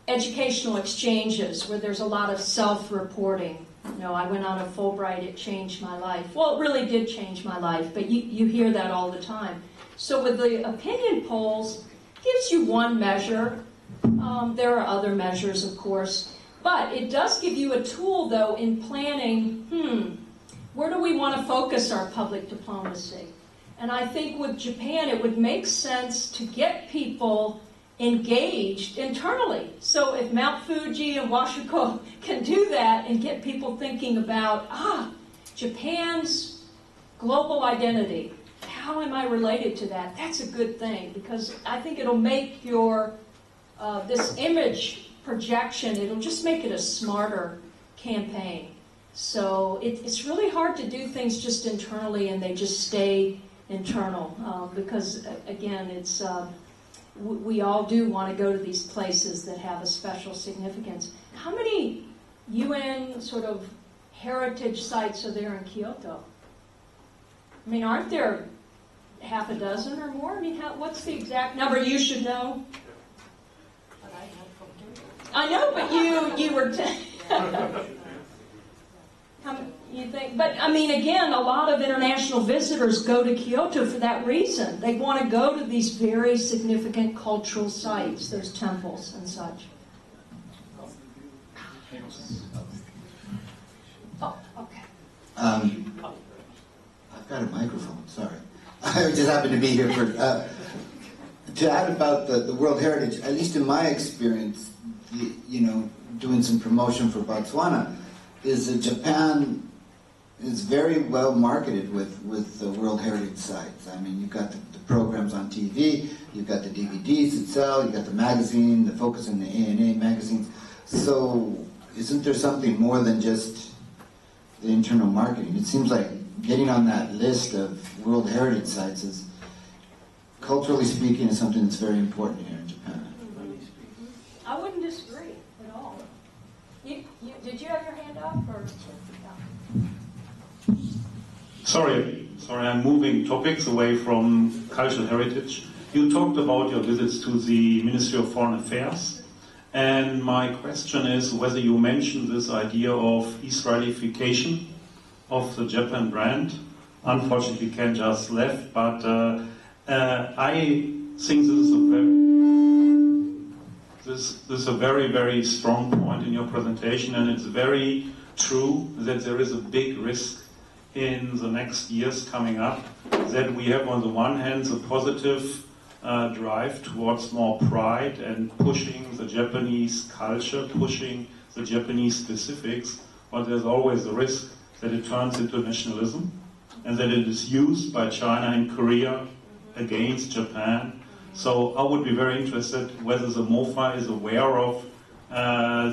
educational exchanges where there's a lot of self-reporting. You know, I went on a Fulbright, it changed my life. Well, it really did change my life, but you hear that all the time. So with the opinion polls, it gives you one measure. There are other measures, of course, but it does give you a tool, though, in planning, where do we want to focus our public diplomacy? And I think with Japan, it would make sense to get people engaged internally. So if Mount Fuji and Washiko can do that and get people thinking about, Japan's global identity, how am I related to that? That's a good thing, because I think it'll make your, this image projection, it'll just make it a smarter campaign. So it's really hard to do things just internally and they just stay internal, because again, it's we all do want to go to these places that have a special significance. How many UN sort of heritage sites are there in Kyoto? I mean, aren't there half a dozen or more? I mean, what's the exact number? You should know. I know, but you were. You think, but I mean, again, a lot of international visitors go to Kyoto for that reason. They want to go to these very significant cultural sites, those temples and such. Oh, okay. I've got a microphone, sorry. I just happened to be here for... to add about the World Heritage, at least in my experience, doing some promotion for Botswana, is that Japan is very well marketed with the World Heritage sites. I mean, you've got the programs on TV, you've got the DVDs that sell, you've got the magazine, the Focus and the A&A magazines. So isn't there something more than just the internal marketing? It seems like getting on that list of World Heritage sites is, culturally speaking, is something that's very important here in Japan. I wouldn't disagree at all. Did you have your hand up? Or? Sorry, I'm moving topics away from cultural heritage. You talked about your visits to the Ministry of Foreign Affairs, and my question is whether you mentioned this idea of Israelification of the Japan brand. Unfortunately, Ken just left, but I think this is a very, very strong point in your presentation, and it's very true that there is a big risk in the next years coming up, that we have on the one hand the positive drive towards more pride and pushing the Japanese culture, pushing the Japanese specifics, but there's always the risk that it turns into nationalism and that it is used by China and Korea against Japan. So I would be very interested whether the MOFA is aware of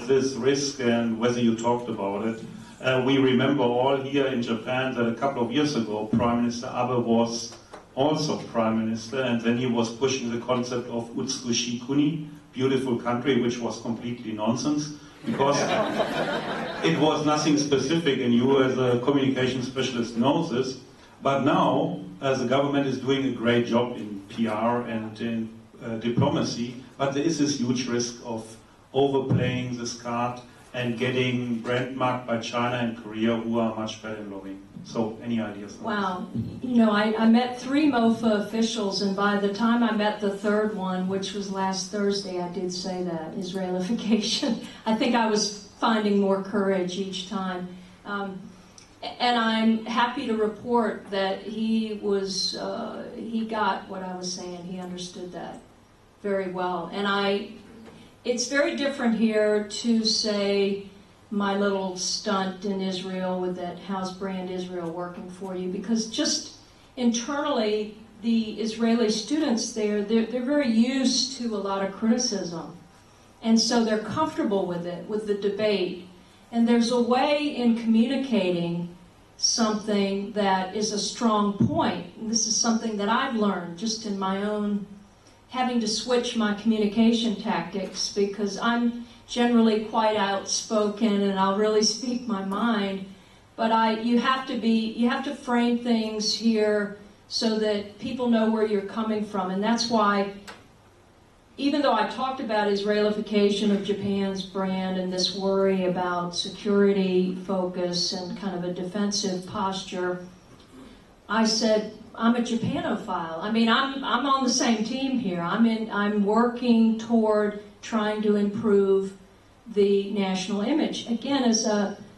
this risk and whether you talked about it. We remember all here in Japan that a couple of years ago, Prime Minister Abe was also Prime Minister, and then he was pushing the concept of Utsukushi Kuni, beautiful country, which was completely nonsense, because it was nothing specific, and you as a communication specialist knows this. But now, the government is doing a great job in PR and in diplomacy, but there is this huge risk of overplaying this card and getting brandmarked by China and Korea, who are much better in lobbying. So, any ideas? Wow. You know, I met 3 MOFA officials, and by the time I met the third one, which was last Thursday, I did say that, Israelification. I think I was finding more courage each time. And I'm happy to report that he got what I was saying. He understood that very well. And it's very different here to say my little stunt in Israel with that house brand Israel working for you, because just internally, the Israeli students there, they're very used to a lot of criticism. And so they're comfortable with it, with the debate. And there's a way in communicating something that is a strong point. And this is something that I've learned just in my own having to switch my communication tactics, because I'm generally quite outspoken and I'll really speak my mind. But you have to frame things here so that people know where you're coming from. And that's why, even though I talked about Israelification of Japan's brand and this worry about security focus and kind of a defensive posture, I said, I'm a Japanophile. I mean, I'm on the same team here. I'm working toward trying to improve the national image. Again, as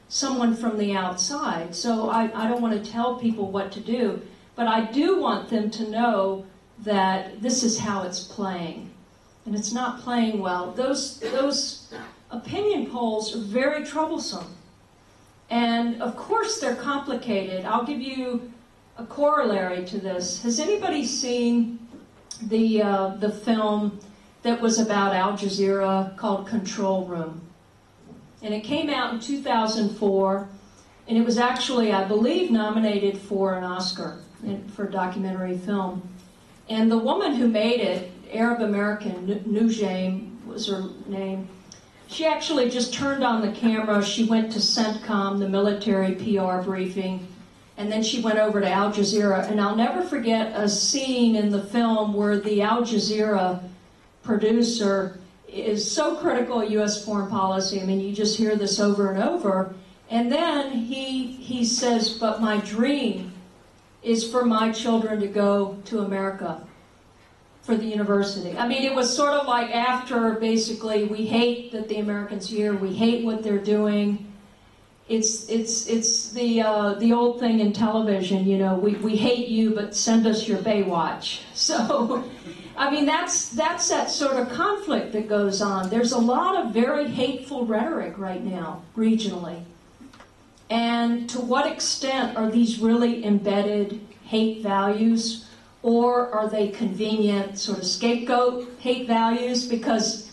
someone from the outside. So I don't want to tell people what to do, but I do want them to know that this is how it's playing. And it's not playing well. Those opinion polls are very troublesome. And of course they're complicated. I'll give you a corollary to this. Has anybody seen the film that was about Al Jazeera called Control Room? And it came out in 2004, and it was actually, I believe, nominated for an Oscar for documentary film. And the woman who made it, Arab American, Nujaim was her name, she actually just turned on the camera. She went to CENTCOM, the military PR briefing, and then she went over to Al Jazeera. And I'll never forget a scene in the film where the Al Jazeera producer is so critical of U.S. foreign policy. I mean, you just hear this over and over. And then he says, but my dream is for my children to go to America for the university. I mean, it was sort of like after, basically, we hate that the Americans here, we hate what they're doing. It's the old thing in television, you know, we hate you, but send us your Baywatch. So, I mean, that's that sort of conflict that goes on. There's a lot of very hateful rhetoric right now, regionally. And to what extent are these really embedded hate values, or are they convenient sort of scapegoat hate values? Because,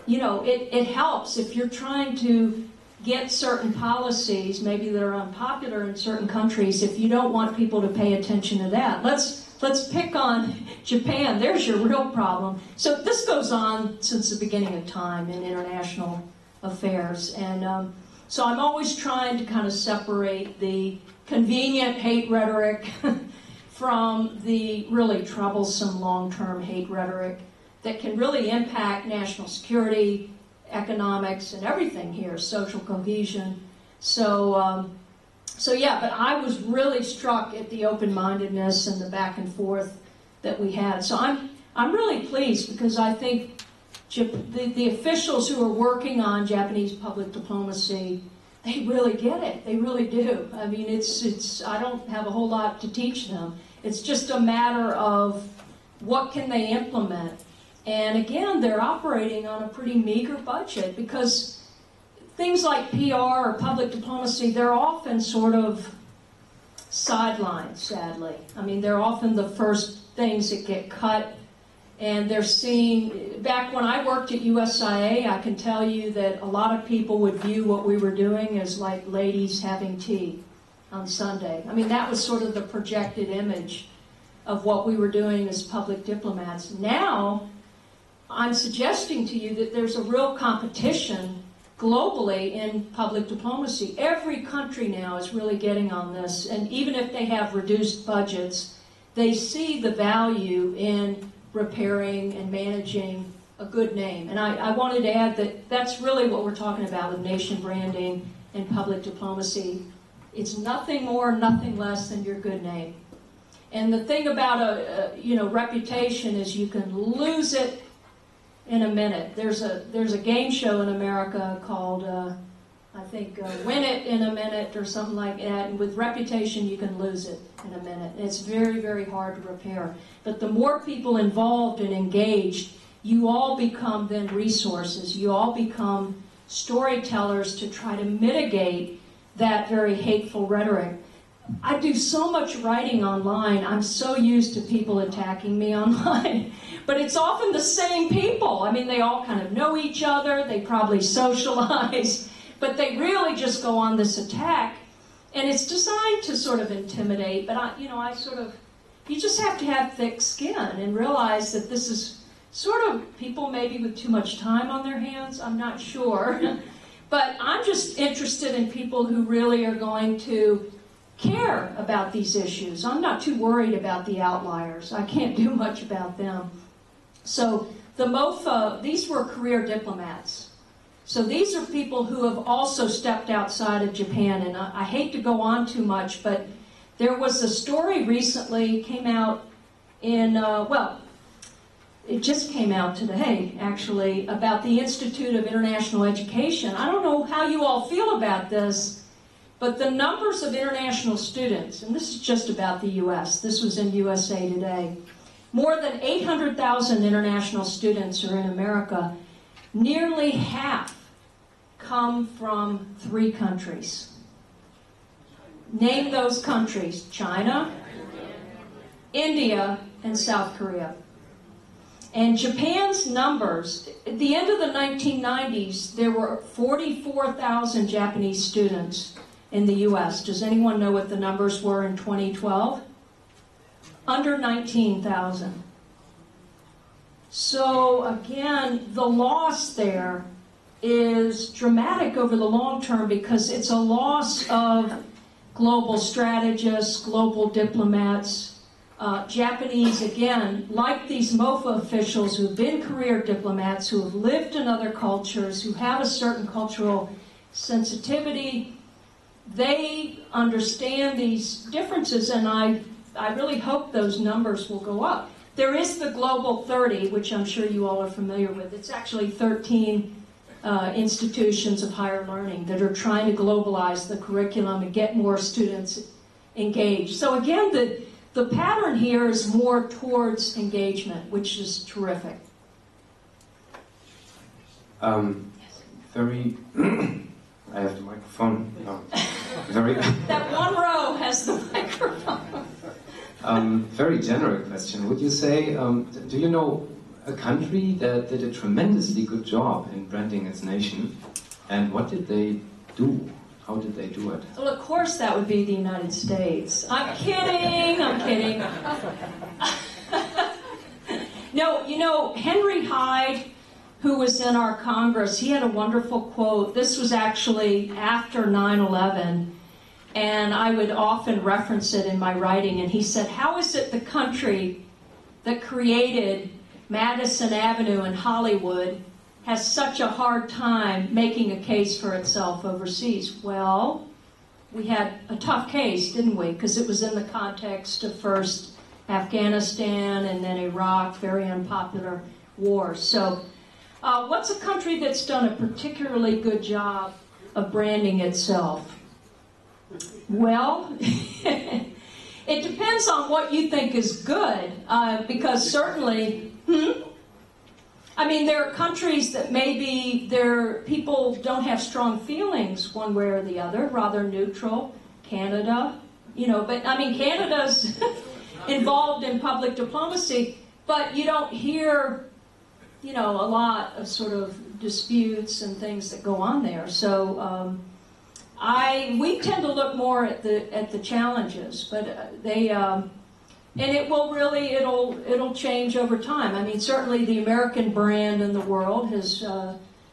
you know, it helps if you're trying to get certain policies, maybe that are unpopular in certain countries, if you don't want people to pay attention to that. Let's pick on Japan. There's your real problem. So this goes on since the beginning of time in international affairs. And so I'm always trying to kind of separate the convenient hate rhetoric from the really troublesome long-term hate rhetoric that can really impact national security, economics, and everything here, social cohesion. So yeah, but I was really struck at the open-mindedness and the back and forth that we had. So I'm really pleased, because I think the officials who are working on Japanese public diplomacy, they really get it. They really do. I mean, it's I don't have a whole lot to teach them. It's just a matter of what can they implement. And again, they're operating on a pretty meager budget, because things like PR or public diplomacy, they're often sort of sidelined, sadly. I mean, they're often the first things that get cut. And they're seeing, back when I worked at USIA, I can tell you that a lot of people would view what we were doing as like ladies having tea on Sunday. I mean, that was sort of the projected image of what we were doing as public diplomats. Now, I'm suggesting to you that there's a real competition globally in public diplomacy. Every country now is really getting on this, and even if they have reduced budgets, they see the value in repairing and managing a good name. And I wanted to add that that's really what we're talking about with nation branding and public diplomacy. It's nothing more, nothing less than your good name. And the thing about a reputation is you can lose it in a minute. There's a game show in America called I think Win It in a Minute or something like that. And with reputation, you can lose it in a minute. And it's very, very hard to repair. But the more people involved and engaged, you all become then resources. You all become storytellers to try to mitigate that very hateful rhetoric. I do so much writing online. I'm so used to people attacking me online. But it's often the same people. I mean, they all kind of know each other. They probably socialize. But they really just go on this attack. And it's designed to sort of intimidate. But, you just have to have thick skin and realize that this is sort of people maybe with too much time on their hands. I'm not sure. But I'm just interested in people who really are going to care about these issues. I'm not too worried about the outliers. I can't do much about them. So the MOFA, these were career diplomats. So these are people who have also stepped outside of Japan. And I hate to go on too much, but there was a story recently, came out in, it just came out today, actually, about the Institute of International Education. I don't know how you all feel about this, but the numbers of international students, and this is just about the U.S., this was in USA Today, more than 800,000 international students are in America. Nearly half come from 3 countries. Name those countries: China, India, and South Korea. And Japan's numbers, at the end of the 1990s, there were 44,000 Japanese students in the U.S. Does anyone know what the numbers were in 2012? Under 19,000. So again, the loss there is dramatic over the long term because it's a loss of global strategists, global diplomats. Japanese, again, like these MOFA officials who've been career diplomats, who have lived in other cultures, who have a certain cultural sensitivity, they understand these differences, and I really hope those numbers will go up. There is the Global 30, which I'm sure you all are familiar with. It's actually 13 institutions of higher learning that are trying to globalize the curriculum and get more students engaged. So again, the pattern here is more towards engagement, which is terrific. I have the microphone. That one row has the microphone. Very general question. Would you say, do you know a country that did a tremendously good job in branding its nation? And what did they do? How did they do it? Well, of course, that would be the United States. I'm kidding. I'm kidding. No, Henry Hyde, who was in our Congress, he had a wonderful quote. This was actually after 9/11, and I would often reference it in my writing. And he said, "How is it the country that created Madison Avenue in Hollywood has such a hard time making a case for itself overseas?" Well, we had a tough case, didn't we? Because it was in the context of first Afghanistan and then Iraq, very unpopular wars. So what's a country that's done a particularly good job of branding itself? Well, it depends on what you think is good, because certainly, I mean, there are countries that maybe their people don't have strong feelings one way or the other, rather neutral. Canada, but I mean, Canada's involved in public diplomacy, but you don't hear, a lot of sort of disputes and things that go on there. So we tend to look more at the challenges, but and it will really, it'll change over time. I mean, certainly the American brand in the world has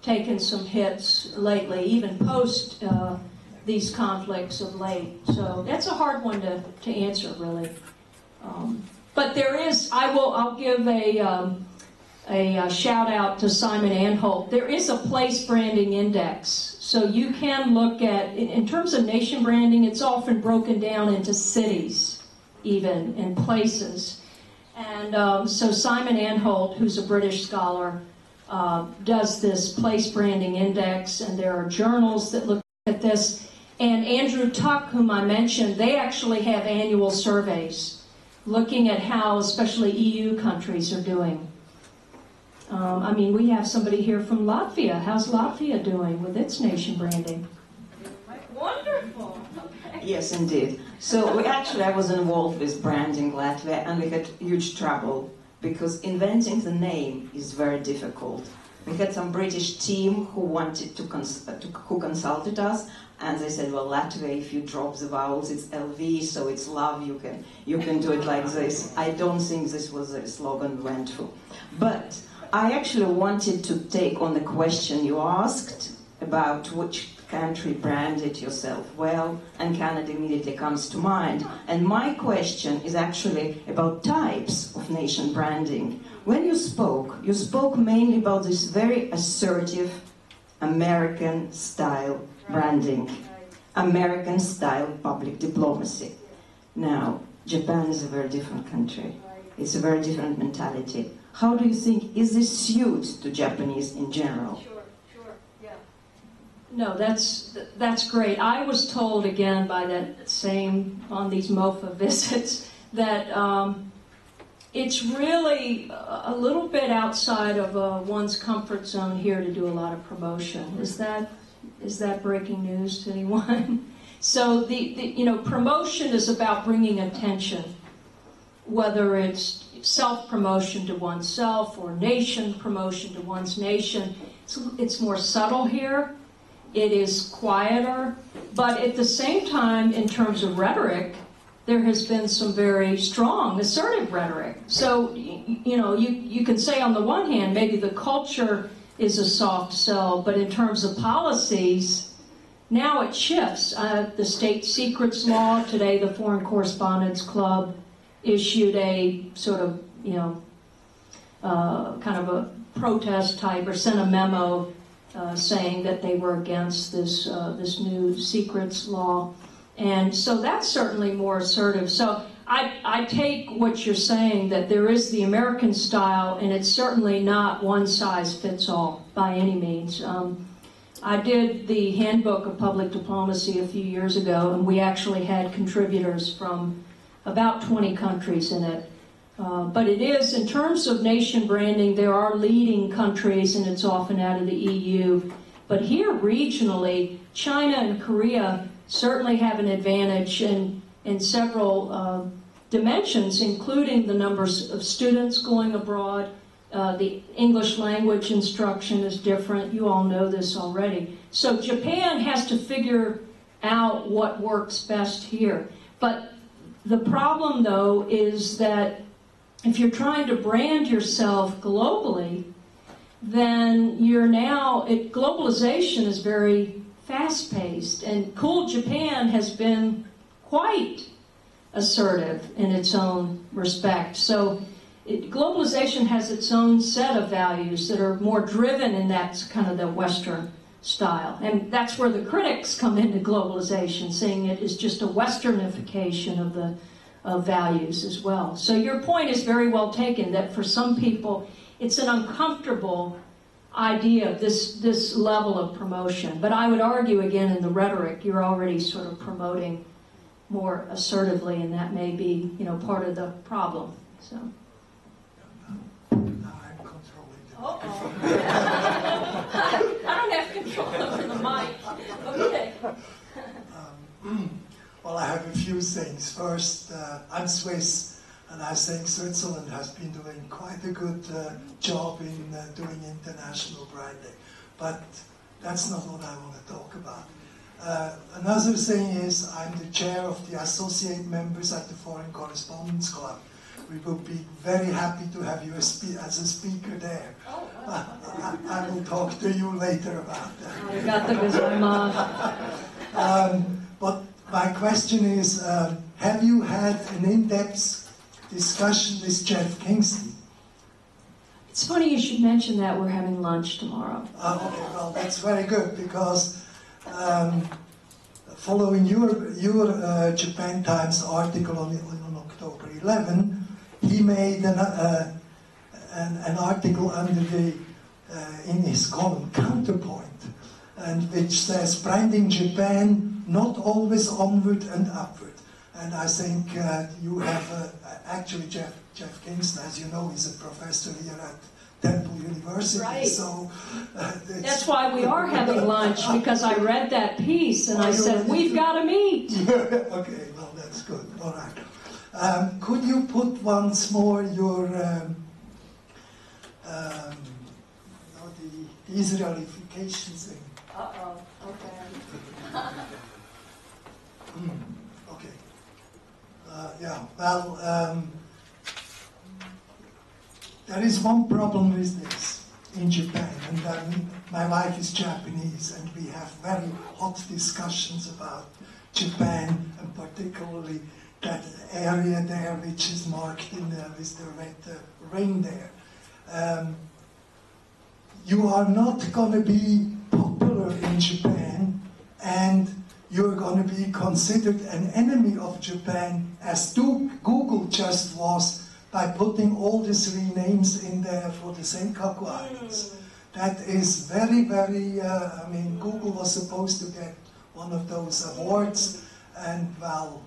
taken some hits lately, even post these conflicts of late. So that's a hard one to answer, really. But there is, I'll give a shout out to Simon Anholt. There is a place branding index. So you can look at, in terms of nation branding, it's often broken down into cities, even, and places. And so Simon Anholt, who's a British scholar, does this place branding index, and there are journals that look at this. And Andrew Tuck, whom I mentioned, they actually have annual surveys looking at how especially EU countries are doing. I mean, we have somebody here from Latvia. How's Latvia doing with its nation branding? Wonderful. Okay. Yes, indeed. So I was involved with branding Latvia, and we had huge trouble because inventing the name is very difficult. We had some British team who wanted who consulted us, and they said, well, Latvia, if you drop the vowels, it's LV, so it's love. You can do it like this. I don't think this was a slogan we went for. But I actually wanted to take on the question you asked about which country branded yourself well, and Canada immediately comes to mind. And my question is actually about types of nation branding. When you spoke mainly about this very assertive American-style branding, American-style public diplomacy. Now, Japan is a very different country. It's a very different mentality. How do you think, is this suited to Japanese in general? Sure, yeah. No, that's great. I was told again by that same, on these MOFA visits, that it's really a little bit outside of one's comfort zone here to do a lot of promotion. Is that breaking news to anyone? So promotion is about bringing attention, whether it's self-promotion to oneself or nation promotion to one's nation. It's more subtle here. It is quieter. But at the same time, in terms of rhetoric, there has been some very strong, assertive rhetoric. So, you can say on the one hand, maybe the culture is a soft sell, but in terms of policies, now it shifts. The state secrets law, today the Foreign Correspondents Club issued a sort of, kind of a protest type, or sent a memo saying that they were against this new secrets law. And so that's certainly more assertive. So I take what you're saying, that there is the American style, and it's certainly not one size fits all by any means. I did the Handbook of Public Diplomacy a few years ago, and we actually had contributors from about 20 countries in it. But it is, in terms of nation branding, there are leading countries, and it's often out of the EU. But here, regionally, China and Korea certainly have an advantage in several dimensions, including the numbers of students going abroad. The English language instruction is different. You all know this already. So Japan has to figure out what works best here. But the problem, though, is that if you're trying to brand yourself globally, then globalization is very fast-paced, and Cool Japan has been quite assertive in its own respect. So globalization has its own set of values that are more driven in that kind of the Western style. And that's where the critics come into globalization, saying it is just a Westernification of values as well. So your point is very well taken, that for some people it's an uncomfortable idea of this level of promotion. But I would argue, again, in the rhetoric, you're already sort of promoting more assertively, and that may be, part of the problem. So. Now I'm controlling the Uh-oh. I don't have control over the mic. Okay. Well, I have a few things. First, I'm Swiss, and I think Switzerland has been doing quite a good job in doing international branding. But that's not what I want to talk about. Another thing is, I'm the chair of the associate members at the Foreign Correspondents Club. We will be very happy to have you as a speaker there. I will talk to you later about that. Arigato. But my question is, have you had an in-depth discussion with Jeff Kingston. It's funny you should mention that. We're having lunch tomorrow. Okay, well, that's very good, because following your Japan Times article on October 11, he made an article under the in his column Counterpoint, and which says branding Japan not always onward and upward. And I think you have actually Jeff Kingston, as you know, he's a professor here at Temple University. Right. So that's why we are having lunch, because I read that piece and I said, we've got to meet. Okay, well, that's good. All right. Could you put once more your the Israelification thing? Uh-oh, okay. Okay. Yeah, well, there is one problem with this in Japan, and my wife is Japanese, and we have very hot discussions about Japan, and particularly that area there which is marked in with the red ring there. You are not going to be popular in Japan, and you're going to be considered an enemy of Japan, as Google just was, by putting all the 3 names in there for the Senkaku Islands. That is very, very, I mean, Google was supposed to get one of those awards, and well,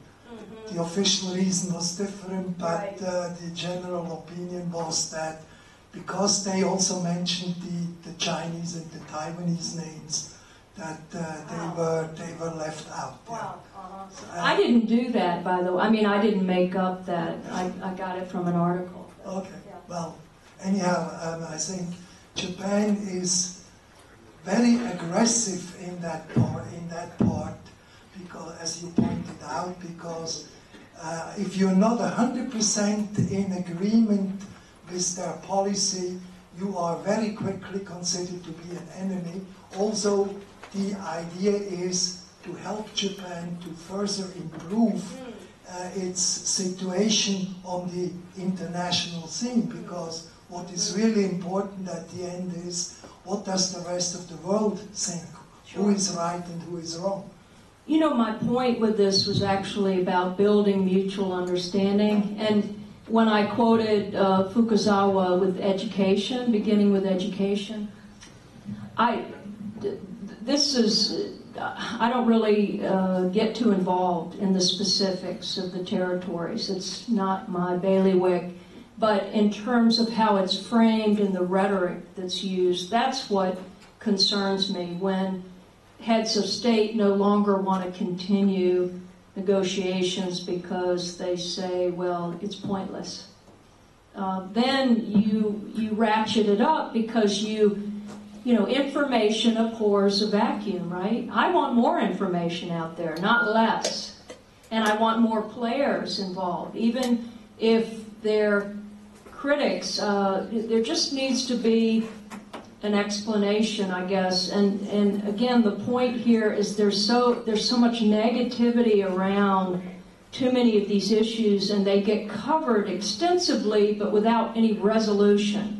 the official reason was different, but the general opinion was that because they also mentioned the Chinese and the Taiwanese names, that they were left out. Wow. I didn't do that, by the way. I mean, I didn't make up that. I got it from an article. Okay. Yeah. Well, anyhow, I think Japan is very aggressive in that part, because, as you pointed out, because if you're not 100% in agreement with their policy, you are very quickly considered to be an enemy. Also, the idea is to help Japan to further improve its situation on the international scene, because what is really important at the end is, what does the rest of the world think? Sure. Who is right and who is wrong? You know, my point with this was actually about building mutual understanding. And when I quoted Fukuzawa with education, beginning with education, I don't really get too involved in the specifics of the territories. It's not my bailiwick. But in terms of how it's framed and the rhetoric that's used, that's what concerns me, when heads of state no longer want to continue negotiations because they say, well, it's pointless. Then you ratchet it up, because you know, information abhors a vacuum, right? I want more information out there, not less. And I want more players involved, even if they're critics. There just needs to be an explanation, I guess. And again, the point here is there's so much negativity around too many of these issues, and they get covered extensively but without any resolution.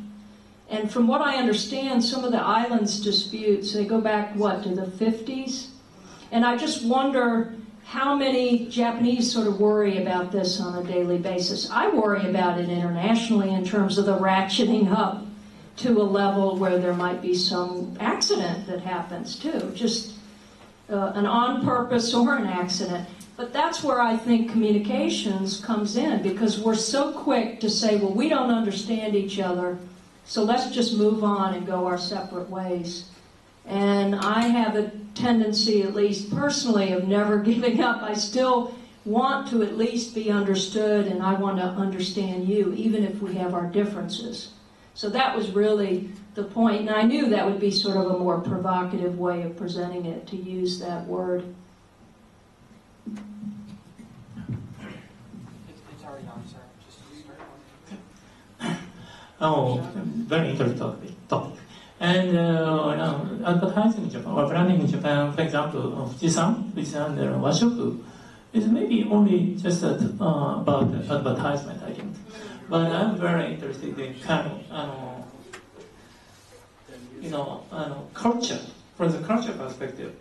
And from what I understand, some of the islands disputes, they go back, what, to the 50s? And I just wonder how many Japanese sort of worry about this on a daily basis. I worry about it internationally in terms of the ratcheting up to a level where there might be some accident that happens too, just an on purpose or an accident. But that's where I think communications comes in, because we're so quick to say, well, we don't understand each other, so let's just move on and go our separate ways. And I have a tendency, at least personally, of never giving up. I still want to at least be understood, and I want to understand you, even if we have our differences. So that was really the point, and I knew that would be sort of a more provocative way of presenting it, to use that word. It's already on, sir. Just start. Oh, very interesting topic. And advertising in Japan, or branding in Japan, for example, Fuji-san, which is under Washoku, It's maybe only just about advertisement, I think. But I'm very interested in kind of, culture. From the culture perspective,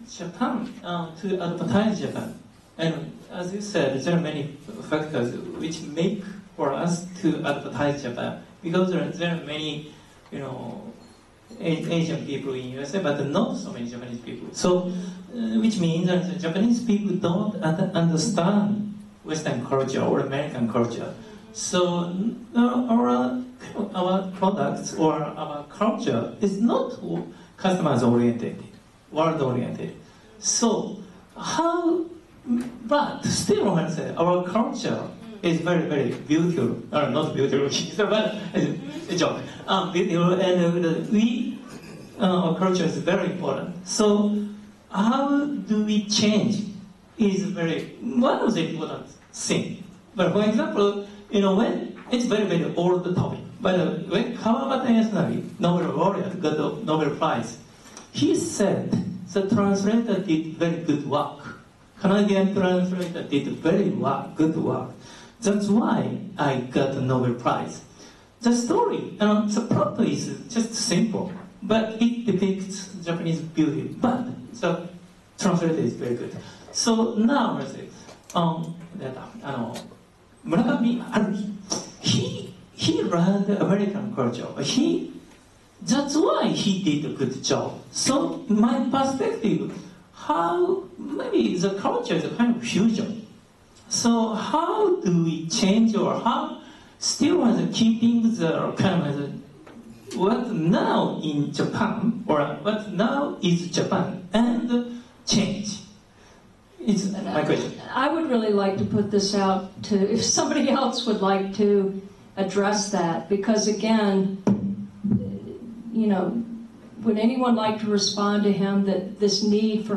Japan, to advertise Japan. And as you said, there are many factors which make for us to advertise Japan. Because there are many, Asian people in USA, but not so many Japanese people. So, which means that the Japanese people don't understand Western culture or American culture. So our products or our culture is not customers oriented, world oriented. So but still, I say our culture is very, very beautiful. Not beautiful, but it's a joke. Beautiful, and our culture is very important. So how do we change is one of the important things. But for example, when it's very, very old topic. But when Kawabata Yasunari, Nobel laureate, got the Nobel Prize, he said the translator did very good work. Canadian translator did very good work. That's why I got the Nobel Prize. The story, the plot is just simple, but it depicts Japanese beauty. But the translator is very good. So now, Murakami Haruhi, he learned American culture. That's why he did a good job. So my perspective, how maybe the culture is a kind of fusion. So how do we change, or how still keeping the kind of what now in Japan, or what now is Japan, and change? It's my question. I would really like to put this out to, if somebody else would like to address that, because again, would anyone like to respond to him that this need for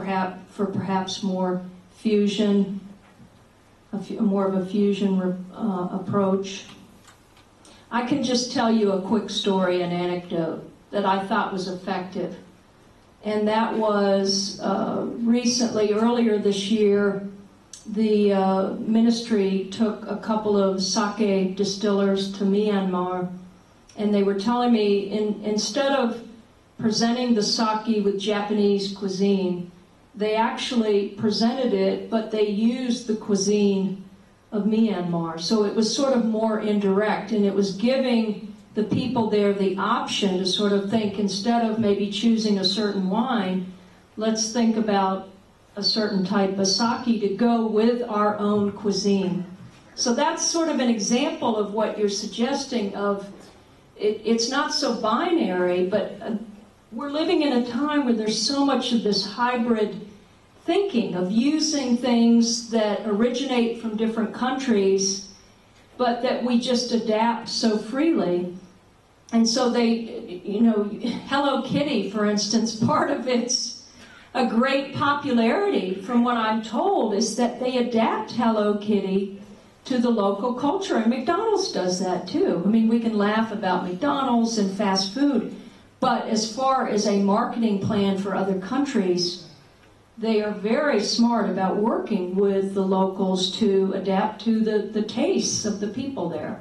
perhaps more fusion, more of a fusion approach? I can just tell you a quick story, an anecdote that I thought was effective. And that was recently, earlier this year, the ministry took a couple of sake distillers to Myanmar, and they were telling me instead of presenting the sake with Japanese cuisine, they actually presented it, but they used the cuisine of Myanmar. So it was sort of more indirect, and it was giving the people there the option to sort of think, instead of maybe choosing a certain wine, let's think about a certain type of sake to go with our own cuisine. So that's sort of an example of what you're suggesting of, it's not so binary, but we're living in a time where there's so much of this hybrid thinking of using things that originate from different countries, but that we just adapt so freely. And so they, Hello Kitty, for instance, part of its a great popularity, from what I'm told, is that they adapt Hello Kitty to the local culture, and McDonald's does that too. I mean, we can laugh about McDonald's and fast food, but as far as a marketing plan for other countries, they are very smart about working with the locals to adapt to the tastes of the people there.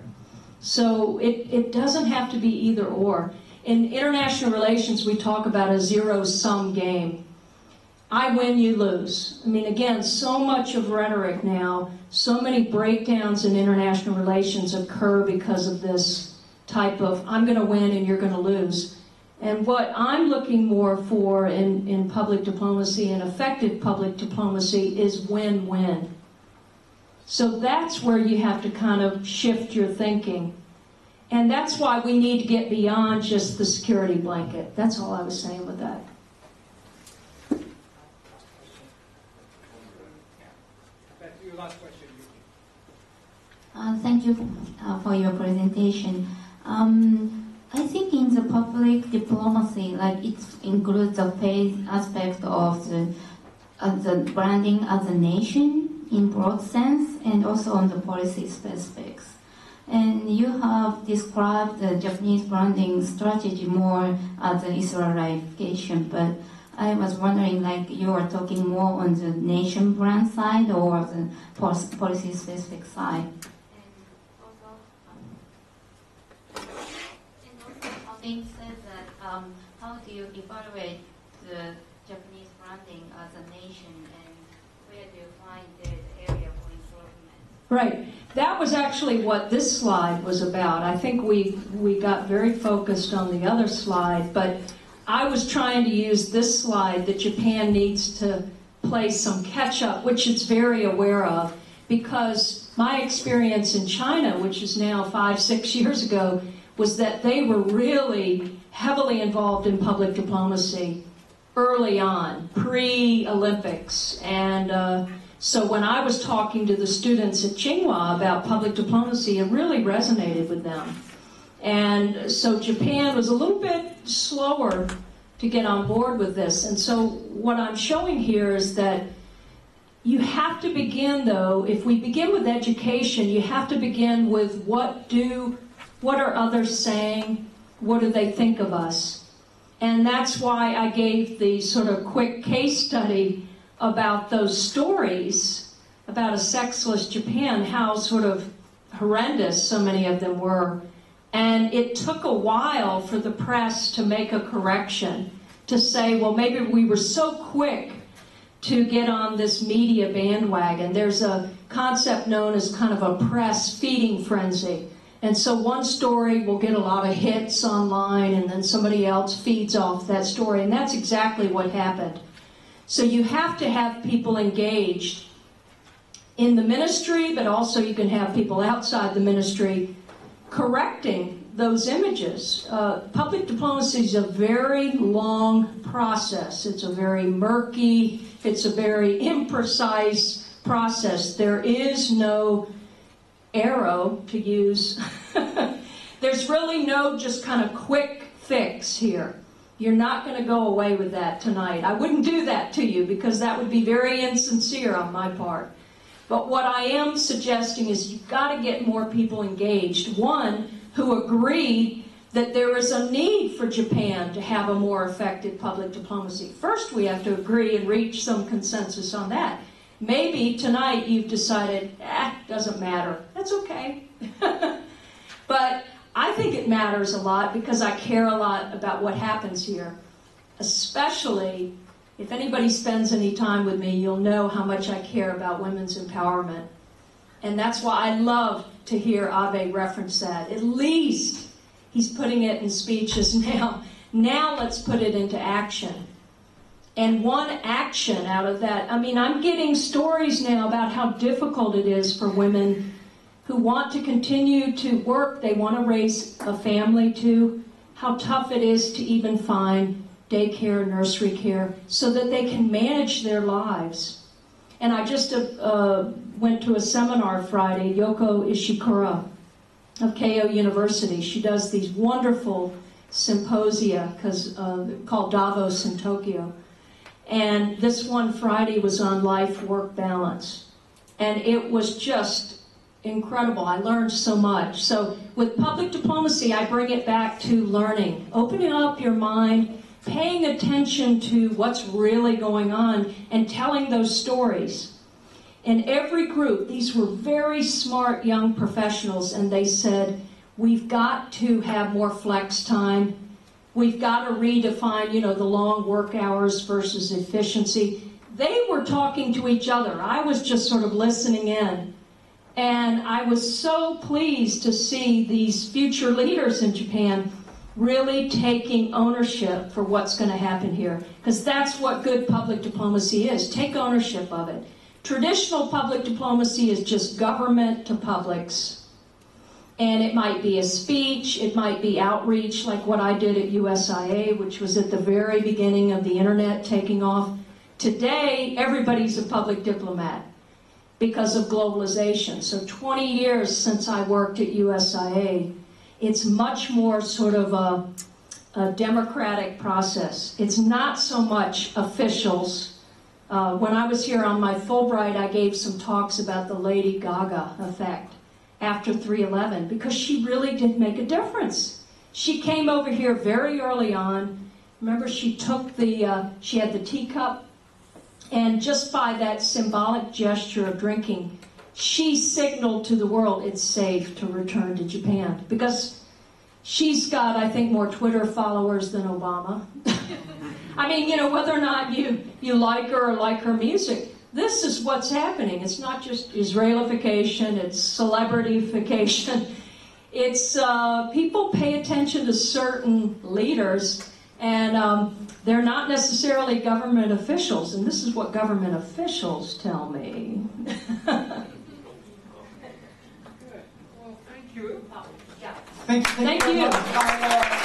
So it doesn't have to be either or. In international relations, we talk about a zero-sum game. I win, you lose. I mean, again, so much of rhetoric now, so many breakdowns in international relations occur because of this type of, I'm going to win and you're going to lose. And what I'm looking more for in public diplomacy and effective public diplomacy is win-win. So that's where you have to kind of shift your thinking. And that's why we need to get beyond just the security blanket. That's all I was saying with that. That's your last question. Thank you for your presentation. I think in the public diplomacy, like it includes the faith aspect of the branding as a nation in broad sense, and also on the policy specifics. And you have described the Japanese branding strategy more as an Israelization, but I was wondering, like, you are talking more on the nation brand side or the policy specific side? Having said that, how do you evaluate the Japanese branding as a nation, and where do you find the area for improvement? Right. That was actually what this slide was about. I think we got very focused on the other slide, but I was trying to use this slide that Japan needs to play some catch up, which it's very aware of, because my experience in China, which is now 5-6 years ago, was that they were really heavily involved in public diplomacy early on, pre-Olympics. And so when I was talking to the students at Tsinghua about public diplomacy, it really resonated with them. And so Japan was a little bit slower to get on board with this. And so what I'm showing here is that you have to begin, though, if we begin with education, you have to begin with what are others saying? What do they think of us? And that's why I gave the sort of quick case study about those stories about a sexless Japan, how sort of horrendous so many of them were. And it took a while for the press to make a correction, to say, well, maybe we were so quick to get on this media bandwagon. There's a concept known as kind of a press feeding frenzy. And so one story will get a lot of hits online, and then somebody else feeds off that story. And that's exactly what happened. So you have to have people engaged in the ministry, but also you can have people outside the ministry correcting those images. Public diplomacy is a very long process. It's a very murky, it's a very imprecise process. There is no arrow to use. There's really no just kind of quick fix here. You're not going to go away with that tonight. I wouldn't do that to you because that would be very insincere on my part. But what I am suggesting is you've got to get more people engaged. One, who agree that there is a need for Japan to have a more effective public diplomacy. First, we have to agree and reach some consensus on that. Maybe tonight you've decided, doesn't matter. That's okay. But I think it matters a lot because I care a lot about what happens here. Especially, if anybody spends any time with me, you'll know how much I care about women's empowerment. And that's why I love to hear Abe reference that. At least he's putting it in speeches now. Now let's put it into action. And one action out of that, I mean, I'm getting stories now about how difficult it is for women who want to continue to work, they want to raise a family too, how tough it is to even find daycare, nursery care, so that they can manage their lives. And I just went to a seminar Friday, Yoko Ishikura of Keio University. She does these wonderful symposia called Davos in Tokyo. And this one Friday was on life-work balance. And it was just incredible. I learned so much. So with public diplomacy, I bring it back to learning, opening up your mind, paying attention to what's really going on, and telling those stories. In every group, these were very smart young professionals, and they said, we've got to have more flex time. We've got to redefine, the long work hours versus efficiency. They were talking to each other. I was just sort of listening in. And I was so pleased to see these future leaders in Japan really taking ownership for what's going to happen here. Because that's what good public diplomacy is. Take ownership of it. Traditional public diplomacy is just government to publics. And it might be a speech, it might be outreach, like what I did at USIA, which was at the very beginning of the internet taking off. Today, everybody's a public diplomat because of globalization. So 20 years since I worked at USIA, it's much more sort of a democratic process. It's not so much officials. When I was here on my Fulbright, I gave some talks about the Lady Gaga effect after 3/11, because she really did make a difference. She came over here very early on, Remember, she took she had the teacup, and just by that symbolic gesture of drinking, she signaled to the world it's safe to return to Japan. Because she's got, I think, more Twitter followers than Obama. I mean, you know, whether or not you like her or like her music, this is what's happening. It's not just Israelification, it's celebrityfication. It's people pay attention to certain leaders, and they're not necessarily government officials, and this is what government officials tell me. Good. Well, thank you. Yeah. Thank you. Thank you.